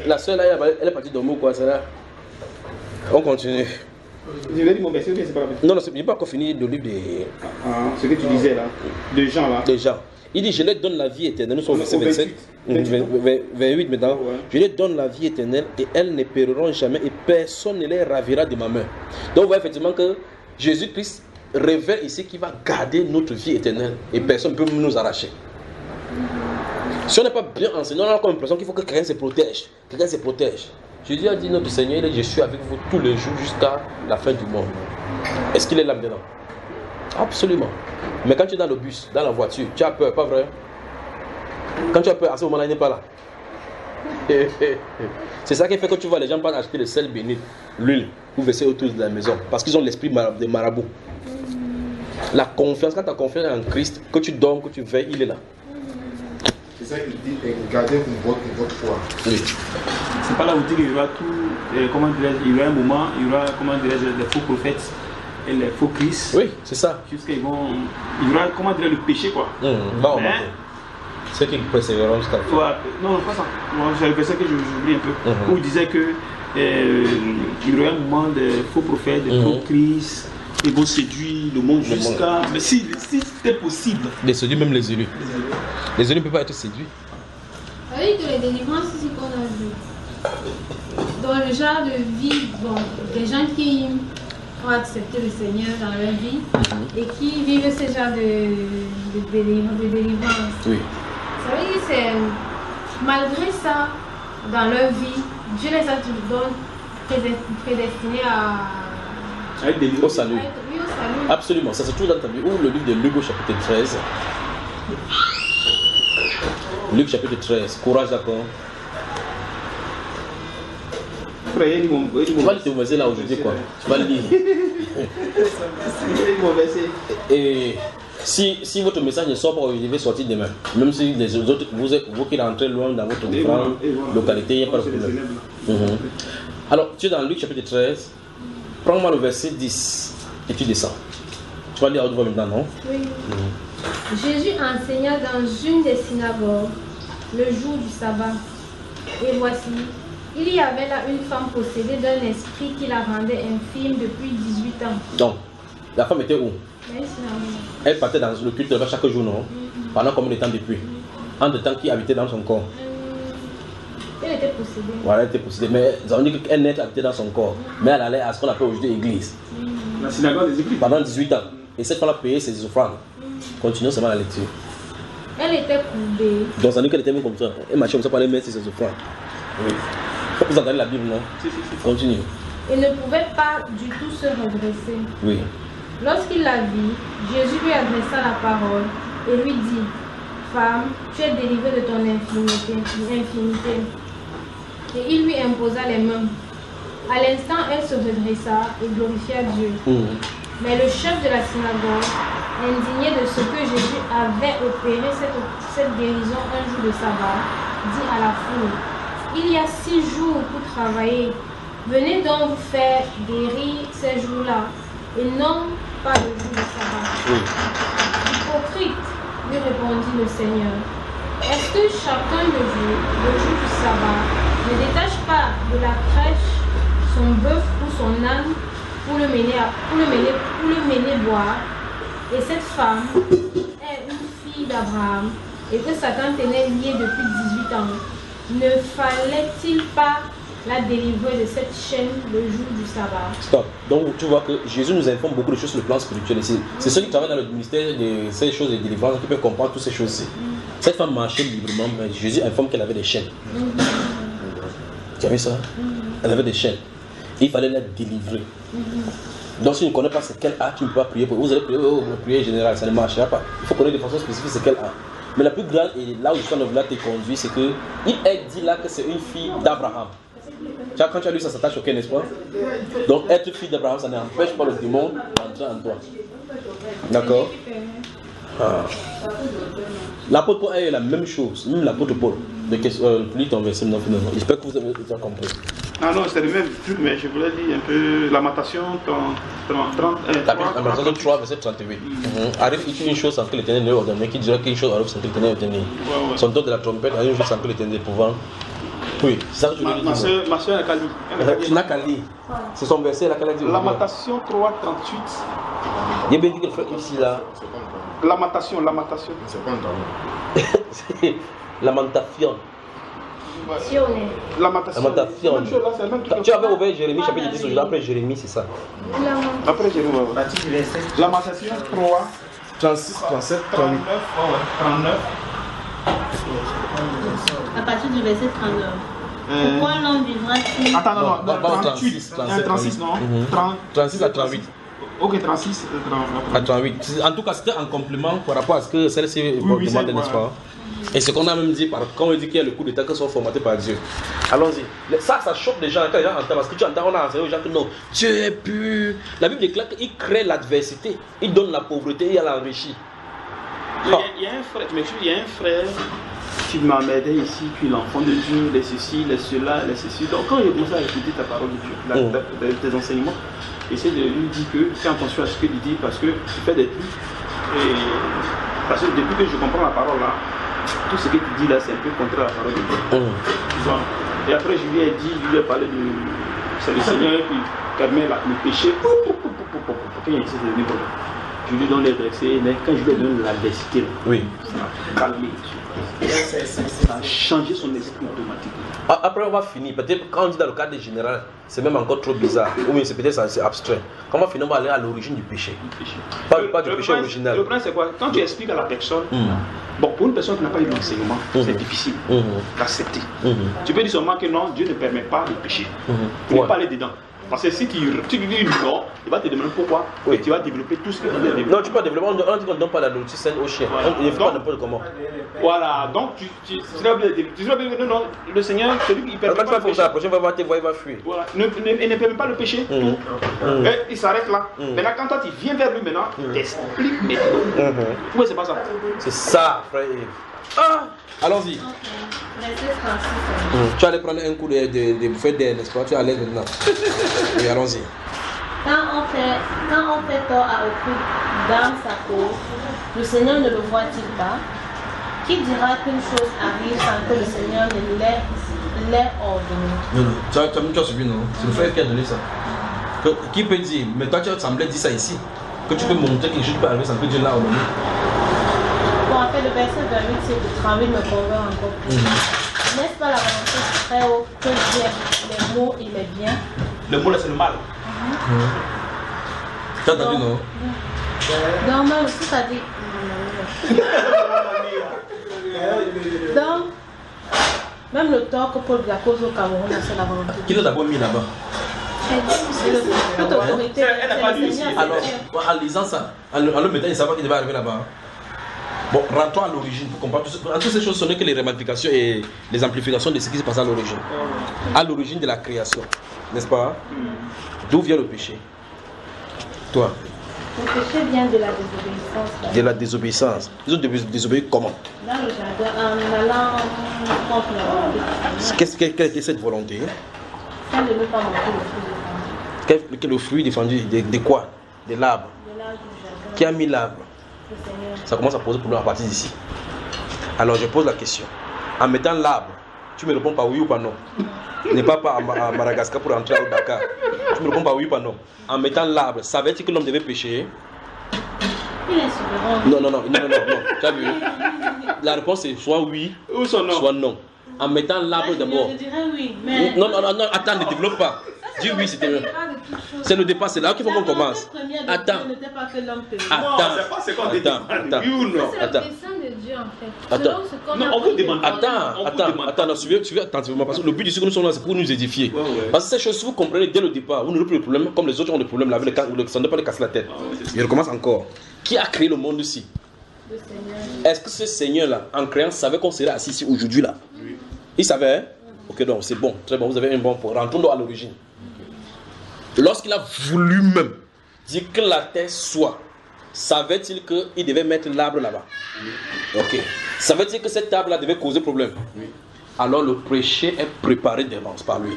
La soeur là, elle est partie dormir ou quoi, c'est là? On continue. Je vais dire mon verset, c'est pas la Non, je n'ai pas encore fini le livre des... ce que tu disais là, de Jean là. De Jean. Il dit, je leur donne la vie éternelle. Nous sommes au verset 27. 28 maintenant. Ouais. Je leur donne la vie éternelle et elles ne périront jamais et personne ne les ravira de ma main. Donc on voit effectivement que Jésus-Christ révèle ici qu'il va garder notre vie éternelle et personne ne peut nous arracher. Si on n'est pas bien enseigné, on a comme l'impression qu'il faut que quelqu'un se protège. Quelqu'un se protège. Jésus a dit, notre Seigneur, je suis avec vous tous les jours jusqu'à la fin du monde. Est-ce qu'il est là maintenant? Absolument. Mais quand tu es dans le bus, dans la voiture, tu as peur, pas vrai? Quand tu as peur, à ce moment-là, il n'est pas là. C'est ça qui fait que tu vois les gens pas acheter le sel béni, l'huile, pour verser autour de la maison. Parce qu'ils ont l'esprit de marabout. La confiance, quand tu as confiance en Christ, que tu dormes, que tu veilles, il est là. C'est ça qu'il dit, gardez votre foi. Oui. C'est pas là où il dit qu'il y aura tout, comment dirais-je, il y aura un moment, il y aura, comment dirais-je, des faux prophètes et les faux Christ. Oui, c'est ça. Jusqu'à il y aura, comment dirais-je, le péché quoi. Ceux qui persévéreront jusqu'à la fin. Non, pas ça. J'ai le verset que j'oublie un peu. Où il disait que il y aura un moment de faux prophètes, de faux Christ. Ils vont séduire le monde jusqu'à. Mais si c'était possible. Les séduire même les élus. Les élus ne peuvent pas être séduits. Ça veut dire que les délivrances ici qu'on a vues, dans le genre de vie, bon, des gens qui ont accepté le Seigneur dans leur vie et qui vivent ce genre de délivrance. Oui. Ça veut dire que c'est malgré ça, dans leur vie, Dieu les a toujours prédestinés au salut. Oui, au salut. Absolument, ça se trouve dans ta Bible. Ouvre le livre de Luc au chapitre 13. Luc chapitre 13, courage d'accord. Tu vas te verser là aujourd'hui quoi. Tu vas le lire. Et si votre message ne sort pas, vous devez sortir demain. Même si les autres, vous qui rentrez loin dans votre différente localité, il n'y a pas de problème. Alors, tu es dans Luc chapitre 13. Prends-moi le verset 10 et tu descends. Tu vas lire à haute voix maintenant, non? Oui. Jésus enseigna dans une des synagogues le jour du sabbat. Et voici, il y avait là une femme possédée d'un esprit qui la rendait infirme depuis 18 ans. Donc, La femme était où? Mais c'est la maison. Elle partait dans le culte là-bas chaque jour, non? Pendant combien de temps depuis? En de temps qui habitait dans son corps? Elle était possédée. Voilà, elle était possédée. Mais on dit qu'elle n'est habitait dans son corps. Mais elle allait à ce qu'on appelle aujourd'hui église. La synagogue des églises. Pendant 18 ans. Et cette femme a payé ses offrandes. Continuons seulement la lecture. Elle était courbée. Donc ça dit qu'elle était même comme ça. Elle marchait comme ça pour aller mettre ses offrandes. Oui. Vous entendez la Bible, non? Continue. Et ne pouvait pas du tout se redresser. Oui. Lorsqu'il la vit, Jésus lui adressa la parole et lui dit, femme, tu es délivrée de ton infimité. Et il lui imposa les mains. À l'instant, elle se redressa et glorifia Dieu. Mais le chef de la synagogue, indigné de ce que Jésus avait opéré cette guérison un jour de sabbat, dit à la foule, il y a 6 jours pour travailler. Venez donc vous faire guérir ces jours-là, et non pas le jour de sabbat. Hypocrite, lui répondit le Seigneur. Est-ce que chacun de vous, le jour du sabbat, ne détache pas de la crèche son bœuf ou son âne pour le mener boire? Et cette femme est une fille d'Abraham et que Satan tenait liée depuis 18 ans. Ne fallait-il pas la délivrer de cette chaîne le jour du sabbat? Stop. Donc tu vois que Jésus nous informe beaucoup de choses sur le plan spirituel ici. C'est ceux qui travaillent dans le ministère de ces choses de délivrance qui peuvent comprendre toutes ces choses-ci. Cette femme marchait librement, mais Jésus informe qu'elle avait des chaînes. Tu as vu ça? Elle avait des chaînes. Il fallait la délivrer. Donc si tu ne connais pas ce qu'elle a, tu ne peux pas prier pour. Vous allez prier, prier général, ça ne marchera pas. Il faut connaître de façon spécifique ce qu'elle a. Mais la plus grande, et là où je suis en train de te conduire, c'est qu'il est dit là que c'est une fille d'Abraham. Quand tu as lu ça, ça t'a choqué, n'est-ce pas? Donc être fille d'Abraham, ça n'empêche pas le démon d'entrer en toi. D'accord? L'apôtre Paul est la même chose, même l'apôtre Paul. Lis ton verset maintenant, finalement. J'espère que vous avez compris. Ah non, c'est le même truc, mais je voulais dire un peu Lamentation 3, verset 38. Arrive-t-il une chose sans que l'Éternel ne l'ait ordonné? Qui dira qu'une chose arrive sans que l'Éternel l'ait ordonné? Son ton de la trompette arrive une chose sans que l'Éternel pouvant. Oui, c'est ça que je voulais dire. Ma soeur, elle a lu. Tu n'as qu'à lire. C'est son verset là qu'elle a dit. Lamentation 3, 38. Il y a bien dit qu'elle fait ici là. Lamentation. C'est pas un talent. Lamentation. Lamentation. Tu avais ouvert Jérémie chapitre 10 aujourd'hui. Après Jérémie, c'est ça. Après Jérémie, Lamentation 3, 36, 37, 38. 39. À partir du verset 39. Pourquoi l'homme vivra-t-il? Attends, non, 36, 36, non? 36 à 38. Ok, 36 à 38. En tout cas, c'était en complément par rapport à ce que celle-ci demande, n'est-ce pas? Et ce qu'on a même dit, quand on dit qu'il y a le coup d'état qui sont formatés par Dieu. Allons-y. Ça choque les gens quand les gens entendent. Parce que tu entends, on a enseigné aux gens que non, Dieu est pur. La Bible déclare qu'il crée l'adversité. Il donne la pauvreté et il l'enrichit. Il y a un frère qui m'a aidé ici, puis l'enfant de Dieu, les ceci, les cela, les ceci. Donc quand j'ai commencé à écouter ta parole de Dieu, tes enseignements, j'essaie de lui dire que fais attention à ce qu'il dit parce que tu fais des trucs. Et parce que depuis que je comprends la parole là, tout ce que tu dis là, c'est un peu contre la parole de Dieu. Et après, je lui ai dit, je lui ai parlé de. C'est le Seigneur qui permet le péché. Je lui donne les versets, mais quand je lui donne l'adversité, oui, ça a calmé. Ça a changé son esprit automatiquement. Après, on va finir. Peut-être quand on dit dans le cadre général, c'est même encore trop bizarre. Ou bien c'est peut-être assez abstrait. Quand on va finir, on va aller à l'origine du péché. Pas du péché original. Le problème, c'est quoi? Quand tu expliques à la personne, bon, pour une personne qui n'a pas eu d'enseignement, c'est difficile d'accepter. Tu peux dire seulement que non, Dieu ne permet pas de pécher. Tu ne peux pas aller dedans. Parce que si tu lui dis non, il va te demander pourquoi. Et tu vas développer tout ce que tu veux développer. Non, tu peux développer. On dit qu'on ne donne pas la nourriture saine au chien. Il ne faut pas n'importe comment. Voilà, donc tu vas dire non, le Seigneur, celui qui permet pas le péché. La prochaine fois, il va fuir. Voilà, il ne permet pas le péché. Et il s'arrête là. Maintenant, quand toi tu viens vers lui maintenant, t'expliques maintenant. Pourquoi c'est pas ça? C'est ça, frère Yves. Allons-y. Tu allais prendre un coup de bouffée d'air, n'est-ce pas? Tu es à l'aise maintenant. Oui, allons-y. Quand on fait tort à autrui dans sa cause, le Seigneur ne le voit-il pas? Qui dira qu'une chose arrive sans que le Seigneur ne l'ait ordonné? Non, tu as suivi, non? C'est le frère qui a donné ça. Qui peut dire? Mais toi, tu semblais dire ça ici. que tu peux montrer quelque chose qui peut arriver, ça peut dire là au moment. Bon, en fait, le verset 28, c'est de travailler me convainc encore plus. N'est-ce pas la volonté du très haut que j'aime les mots et les biens? Le mot là, c'est le mal. Tu as entendu, non? Donc, même si ça dit. Donc, même le tort que Paul Biya cause au Cameroun, c'est la volonté. Qui l'a d'abord mis là-bas? C'est toute autorité. Elle n'a pas lu ici. Alors, en lisant ça, en le mettant, il savait qu'il devait arriver là-bas. Bon, rentrons à l'origine pour comprendre. Toutes ces choses sont que les ramifications et les amplifications de ce qui se passe à l'origine. À l'origine de la création, n'est-ce pas? D'où vient le péché? Toi? Le péché vient de la désobéissance. De la désobéissance. Ils ont désobéi comment? Dans le jardin, en allant contre la volonté. Quelle était cette volonté? Celle de ne pas manger le fruit défendu. Quel est le fruit défendu? De quoi? De l'arbre. De l'arbre du jardin. Qui a mis l'arbre? Le Seigneur. Ça commence à poser problème à partir d'ici. Alors je pose la question. En mettant l'arbre, tu me réponds par oui ou par non? N'est pas à Madagascar pour entrer au Dakar. Tu me réponds par oui ou par non? En mettant l'arbre, savais-tu que l'homme devait pécher? Il est souverain. Non. Tu as vu? La réponse est soit oui, soit non. En mettant l'arbre d'abord. Je dirais oui, mais. Non, attends, ne développe pas. Dis oui, c'était mieux. C'est le départ, c'est là qu'il faut qu'on commence. Attends. Attends. Oui ou non? C'est le dessein de Dieu en fait. Attends. Non, on peut demander. Attends, suivez attentivement. Parce que le but du que nous sommes là, c'est pour nous édifier. Parce que ces choses, si vous comprenez dès le départ, vous n'aurez plus de problème, comme les autres ont des problèmes là, avec ça ne peut pas les casser la tête. Je recommence encore. Qui a créé le monde ici? Le Seigneur. Est-ce que ce Seigneur-là, en créant, savait qu'on serait assis ici aujourd'hui là? Oui. Il savait, hein? Ok, donc c'est bon, très bon, vous avez un bon point. Rentrons donc à l'origine. Lorsqu'il a voulu même dire que la terre soit, savait-il qu'il devait mettre l'arbre là-bas? Oui. Ok. Savait-il que cet arbre-là devait causer problème? Oui. Alors le péché est préparé d'avance par lui.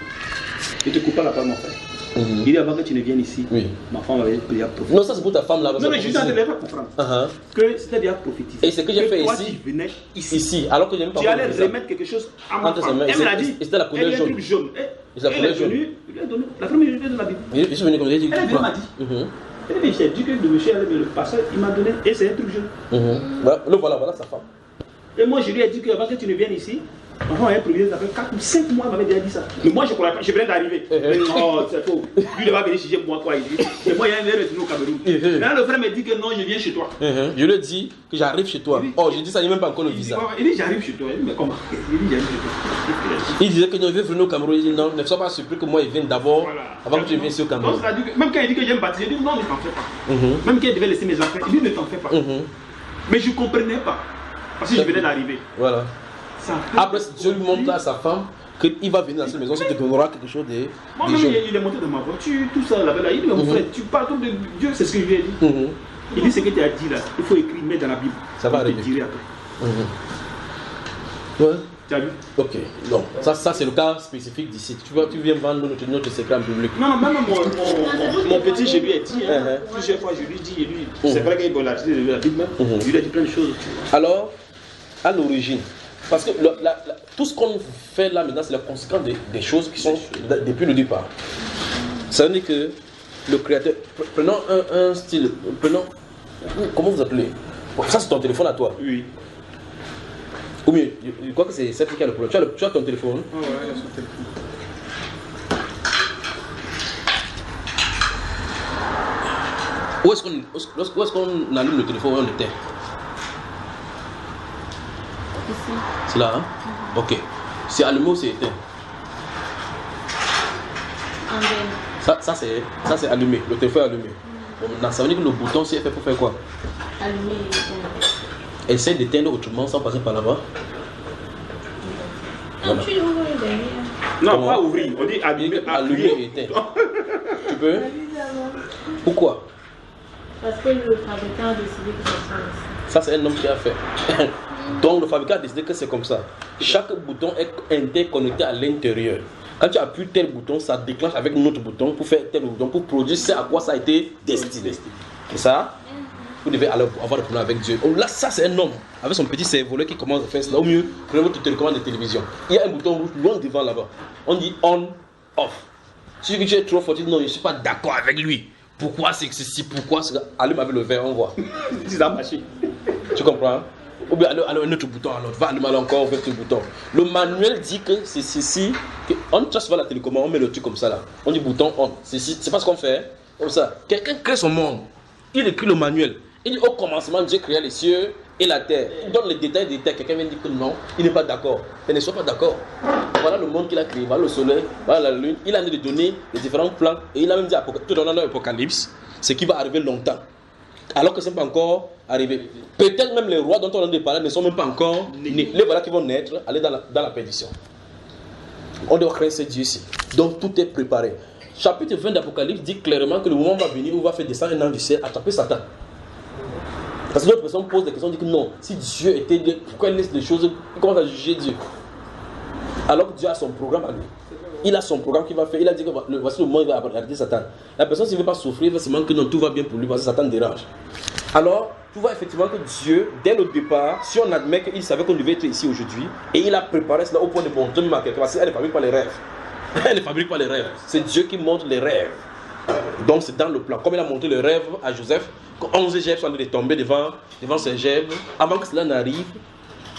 Il te coupe pas la parole, mon frère. Il dit avant que tu ne viennes ici, ma femme avait déjà prophétisé. Non, ça c'est pour ta femme là. Non, mais je ne devais pas comprendre que c'était déjà prophétisé. Et c'est ce que j'ai fait toi, ici. Tu venais ici. Alors que je n'ai pas. Tu allais remettre quelque chose à ma femme. Elle me l'a dit. C'était la couleur jaune. Elle est venue, la première journée de la Bible. Je suis venu comme j'ai dit. Elle m'a dit. Elle dit, j'ai dit que le monsieur allait me le passer, il m'a donné, et c'est un truc jaune. Voilà sa femme. Et moi je lui ai dit que avant que tu ne viennes ici, avant un premier, ça fait 4 ou 5 mois, il m'avait déjà dit ça. Mais moi je croyais pas, je venais d'arriver. Non, c'est faux. Lui il va venir chez moi, quoi, il dit. Et moi il est retourné au Cameroun. Là le frère me dit que non, je viens chez toi. Je lui ai dit que j'arrive chez toi. Oh, j'ai dit ça, il n'y a même pas encore le visa. Il dit j'arrive chez toi. Il dit mais comment? Il dit j'arrive chez toi. Il disait que non, il veut venir au Cameroun. Il dit non, ne sois pas surpris que moi il vienne d'abord avant que tu viennes ici au Cameroun. Donc, même quand il dit que j'aime baptiser, il dit non, ne t'en fais pas. Même quand il devait laisser mes affaires, il dit ne t'en fais pas. Mais je ne comprenais pas. Parce que je venais d'arriver. Voilà. Après, Dieu lui montre à sa femme qu'il va venir dans cette maison, il te donnera quelque chose de. Moi-même, il est monté dans ma voiture, tout ça là-bas. Il dit, mon frère, tu parles comme de Dieu, c'est ce que je lui ai dit. Il dit, ce que tu as dit là, il faut écrire, mettre dans la Bible. Ça va arriver. Je te dirai après. Ouais. Tu as vu? Ok, non, ça c'est le cas spécifique d'ici. Tu viens vendre notre secret en public. Non, même mon petit, je lui ai dit, plusieurs fois, je lui ai dit, lui, c'est vrai qu'il a dit la Bible, je lui ai dit plein de choses. Alors, à l'origine, parce que tout ce qu'on fait là maintenant, c'est la conséquence des choses qui sont depuis le départ. Ça veut dire que le créateur, prenons un style, comment vous appelez? Ça c'est ton téléphone à toi? Oui. Ou mieux, je crois que c'est celle qui a le problème. Tu as ton téléphone? Ah ouais, il a son téléphone. Où est-ce qu'on allume le téléphone? Où on l'éteint? Ici. C'est là, hein? Ok. C'est allumé ou c'est éteint? Ça c'est allumé, le téléphone est allumé. Bon, maintenant, ça veut dire que le bouton c'est fait pour faire quoi? Allumé et éteint. Essaye d'éteindre autrement sans passer par là-bas. Non, tu l'ouvres derrière. Non, pas ouvrir, on dit allumer et éteindre. Tu peux? Pourquoi? Parce que le fabricant a décidé que ça soit ici. Ça c'est un homme qui a fait. Donc le fabricant a décidé que c'est comme ça. Chaque bouton est interconnecté à l'intérieur. Quand tu appuies tel bouton, ça déclenche avec un autre bouton pour faire tel bouton, pour produire ce à quoi ça a été destiné. C'est ça? Vous devez alors avoir le problème avec Dieu. Oh, là, ça c'est un homme avec son petit cerveau qui commence à faire cela. Au mieux, prenez votre télécommande de télévision. Il y a un bouton rouge loin devant là-bas. On dit on, off. Si tu es trop fort, tu dis non, je ne suis pas d'accord avec lui. pourquoi c'est ceci, pourquoi c'est... Allume avec le verre, on voit. Ça a marché. Tu comprends? Ou bien alors un autre bouton, alors va allumer encore un autre bouton. Le manuel dit que c'est ceci, on trace vers la télécommande, on met le truc comme ça là. On dit bouton on, c'est pas ce qu'on fait, comme ça. Quelqu'un crée son monde, il écrit le manuel. Il dit au commencement Dieu créa les cieux et la terre. Il donne les détails des terres. Quelqu'un vient dire que non, il n'est pas d'accord. Mais ne soit pas d'accord. Voilà le monde qu'il a créé, voilà le soleil, voilà la lune. Il a donné les différents plans et il a même dit tout dans l'Apocalypse, ce qui va arriver longtemps. Alors que ce n'est pas encore arrivé. Peut-être même les rois dont on a parlé ne sont même pas encore nés. Les voilà qui vont naître, aller dans la perdition. On doit craindre ce Dieu-ci. Donc tout est préparé. Chapitre 20 d'Apocalypse dit clairement que le moment va venir où on va faire descendre un ange du ciel, attraper Satan. Parce que d'autres personnes posent des questions, disent que non, si Dieu était Dieu, pourquoi il laisse les choses, il commence à juger Dieu. Alors que Dieu a son programme à lui. Il a son programme qu'il va faire. Il a dit que voici le moment où il va arrêter Satan. La personne, s'il ne veut pas souffrir, il va se demander que non, tout va bien pour lui parce que Satan dérange. Alors, tu vois effectivement que Dieu, dès le départ, si on admet qu'il savait qu'on devait être ici aujourd'hui, et il a préparé cela au point de montrer même à quelqu'un, parce qu'elle ne fabrique pas les rêves. Elle ne fabrique pas les rêves. C'est Dieu qui montre les rêves. Donc c'est dans le plan. Comme il a montré le rêve à Joseph, que 11 Égyptiens sont en train de tomber devant ses Égyptes, avant que cela n'arrive,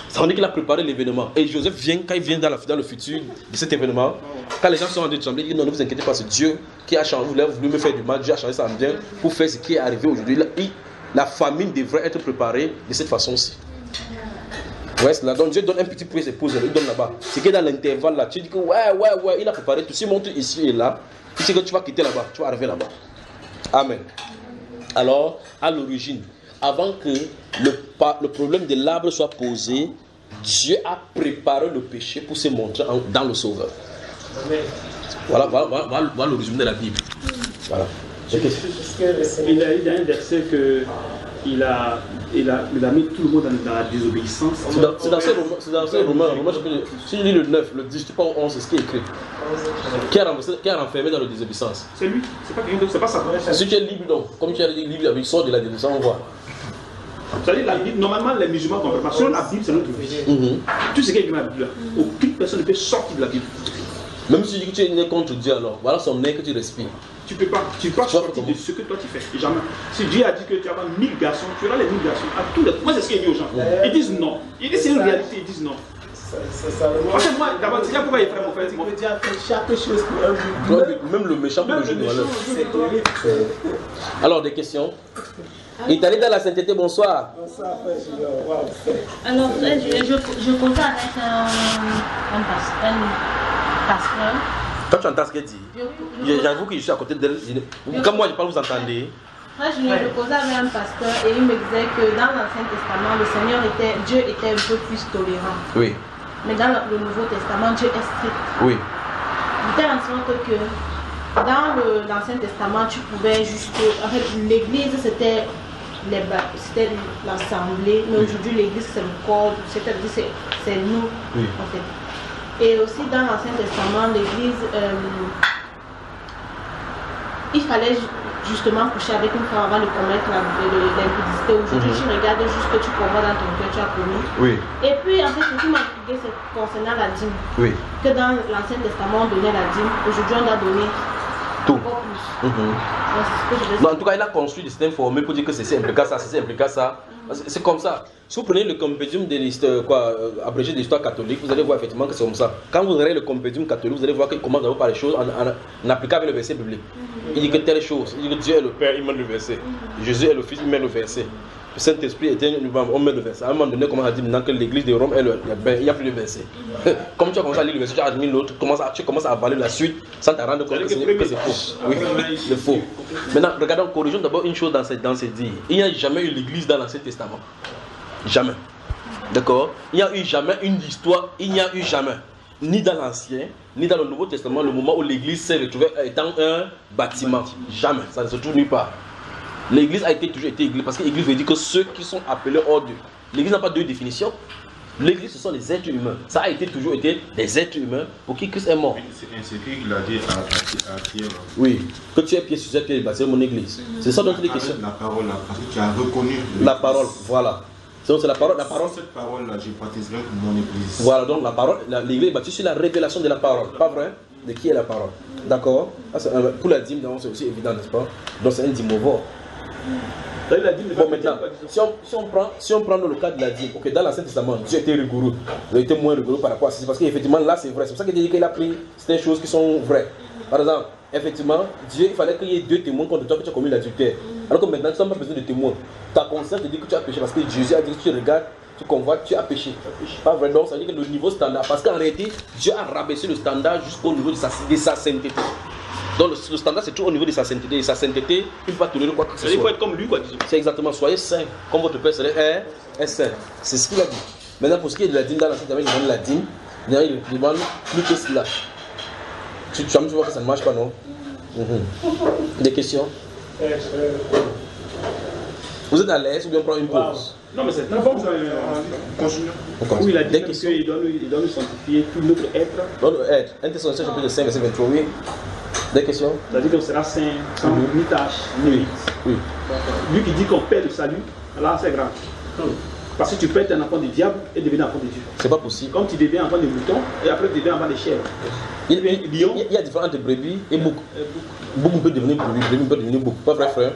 ça veut dire qu'il a préparé l'événement. Et Joseph vient, quand il vient dans le futur de cet événement, quand les gens sont en train de trembler, il dit non, ne vous inquiétez pas, c'est Dieu qui a changé, vous voulez me faire du mal, Dieu a changé ça en bien pour faire ce qui est arrivé aujourd'hui. La famine devrait être préparée de cette façon-ci. Ouais, c'est là. Donc Dieu donne un petit peu ses pauses, il donne là-bas. C'est que dans l'intervalle là, tu dis que ouais, il a préparé tout. Si montre ici et là, tu sais que tu vas quitter là-bas, tu vas arriver là-bas. Amen. Alors, à l'origine, avant que le problème de l'arbre soit posé, Dieu a préparé le péché pour se montrer dans le Sauveur. Voilà le résumé de la Bible. Voilà. Il y a un verset que il a mis tout le monde dans la désobéissance. C'est dans ce roman, si je lis le 9, le 10, tu parles 11, c'est ce qui est écrit. Qui a renfermé dans la désobéissance? C'est lui, c'est pas quelqu'un d'autre, c'est pas ça. Si tu es libre, donc, comme tu as dit, libre, il sort de la désobéissance, on voit. C'est-à-dire la Bible, normalement les musulmans ne comprennent pas. Selon la Bible, c'est notre vie. Tout ce qui est écrit dans la Bible, aucune personne ne peut sortir de la Bible. Même si tu dis que tu es né contre Dieu, alors voilà son air que tu respires. Tu peux pas sortir de ce que toi tu fais. Jamais. Si Dieu a dit que tu as 1000 garçons, tu auras les 1000 garçons. À tous les... Moi, c'est ce qu'il dit aux gens. Ils disent non. Ils disent c'est une réalité, ils disent non. Parce que moi, d'abord, c'est pourquoi il ferait mon frère. Il veut dire que chaque chose pour un même le méchant peut le jouer de valeur. Alors, des questions? Il est allé dans la sainteté, bonsoir. Bonsoir, alors, je causais avec un pasteur. Quand tu entends ce qu'elle dit, j'avoue que je suis à côté d'elle. Comme moi, je parle, vous entendez. Je causais avec un pasteur et il me disait que dans l'Ancien Testament, Dieu était un peu plus tolérant. Oui. Mais dans le Nouveau Testament, Dieu est strict. Oui. De telle sorte que dans l'Ancien Testament, tu pouvais juste... En fait, l'église, c'était l'assemblée, mais aujourd'hui, l'église, c'est le corps, c'est-à-dire c'est nous, oui. En fait. Et aussi, dans l'Ancien Testament, l'église, il fallait justement coucher avec une femme avant de commettre l'impudicité. Aujourd'hui, tu regardes juste que tu comprends dans ton cœur, tu as commis. Oui. Et puis, en fait, ce qui m'a expliqué, c'est concernant la dîme. Oui. Que dans l'Ancien Testament, on donnait la dîme. Aujourd'hui, on doit donner tout. Encore plus. Non, en tout cas, il a construit des systèmes formés pour dire que c'est impliqué ça, c'est impliqué ça. C'est comme ça. Si vous prenez le compédium de l'histoire, abrégé de l'histoire catholique, vous allez voir effectivement que c'est comme ça. Quand vous aurez le compédium catholique, vous allez voir qu'il commence d'abord par les choses en appliquant avec le verset biblique. Il dit que telle chose, il dit que Dieu est le Père, il met le verset. Jésus est le Fils, il met le verset. Le Saint-Esprit était on met le verset. À un moment donné, comment on a dit maintenant que l'église de Rome est il n'y a plus de verset. Comme tu as commencé à lire le verset, tu as admis l'autre, tu commences à avaler la suite sans te rendre compte que c'est faux. Oui, c'est faux. Maintenant, regardons, corrigeons d'abord une chose dans ces dires. Il n'y a jamais eu l'église dans l'Ancien Testament. Jamais. D'accord? Il n'y a eu jamais une histoire, il n'y a eu jamais, ni dans l'Ancien, ni dans le Nouveau Testament, le moment où l'église s'est retrouvée étant un bâtiment. Jamais. Ça ne se trouve nulle part. L'église a toujours été église parce que l'église veut dire que ceux qui sont appelés hors Dieu. L'église n'a pas deux définitions. L'église, ce sont les êtres humains. Ça a toujours été des êtres humains pour qui Christ est mort. C'est ainsi qu'il a dit à Pierre. Oui, que tu es pied sur pied, c'est mon église. C'est ça dont il est question. La parole, parce que tu as reconnu. La parole, voilà. C'est la parole. Cette parole-là, je baptiserai mon église. Voilà, donc la parole, l'église est bâtie sur la révélation de la parole, pas vrai? de qui est la parole. D'accord? Pour la dîme, c'est aussi évident, n'est-ce pas? Donc c'est un dîme-ovore. Bon, maintenant, si on prend dans le cas de la dîme, ok, dans l'Ancien Testament, Dieu était rigoureux. Il a été moins rigoureux par rapport à ça. Parce qu'effectivement, là, c'est vrai. C'est pour ça qu'il dit qu'il a pris certaines choses qui sont vraies. Par exemple, effectivement, Dieu, il fallait qu'il y ait 2 témoins contre toi que tu as commis l'adultère. Alors que maintenant, tu n'as pas besoin de témoins. Ta conscience te dit que tu as péché parce que Jésus a dit que tu regardes, tu convoites, tu as péché. Pas vrai, donc ça veut dire que le niveau standard, parce qu'en réalité, Dieu a rabaissé le standard jusqu'au niveau de sa sainteté. Donc le standard c'est tout au niveau de sa sainteté. Et sa sainteté, il ne peut pas tolérer quoi que ce soit. Il faut être comme lui, quoi. C'est exactement, soyez saint, comme votre Père Céleste est saint. C'est ce qu'il a dit. Maintenant, pour ce qui est de la dîme, dans l'Ancien Testament, il demande la dîme. Il demande plus que cela. Tu vois que ça ne marche pas, non? Des questions? Vous êtes à l'aise ou bien on prend une pause? Non, mais c'est très bon. Oui, il a dit qu'il doit nous sanctifier tout notre être. Notre être. 1 Thessaloniciens chapitre 5, verset 23, oui. Des questions? C'est-à-dire qu'on sera saint, sans ni tâche, ni limite. Oui. Lui qui dit qu'on perd le salut, là c'est grave. Parce que tu peux être un enfant du diable et devenir enfant de Dieu. C'est pas possible. Comme tu deviens enfant de mouton et après tu deviens enfant de chèvre. Il y a différentes brebis et bouc. Bouc peut devenir brebis, brebis peut devenir bouc. Pas vrai, frère?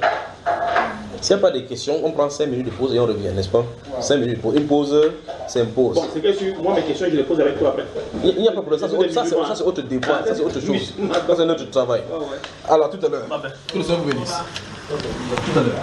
S'il n'y a pas de questions, on prend 5 minutes de pause et on revient, n'est-ce pas? 5 minutes de pause. Une pause s'impose. Bon, c'est que moi mes questions, je les pose avec toi après. Il n'y a pas de problème, ça c'est autre débat, ça c'est autre chose. Ça c'est notre travail. Alors tout à l'heure. Que le Seigneur vous bénisse. Tout à l'heure.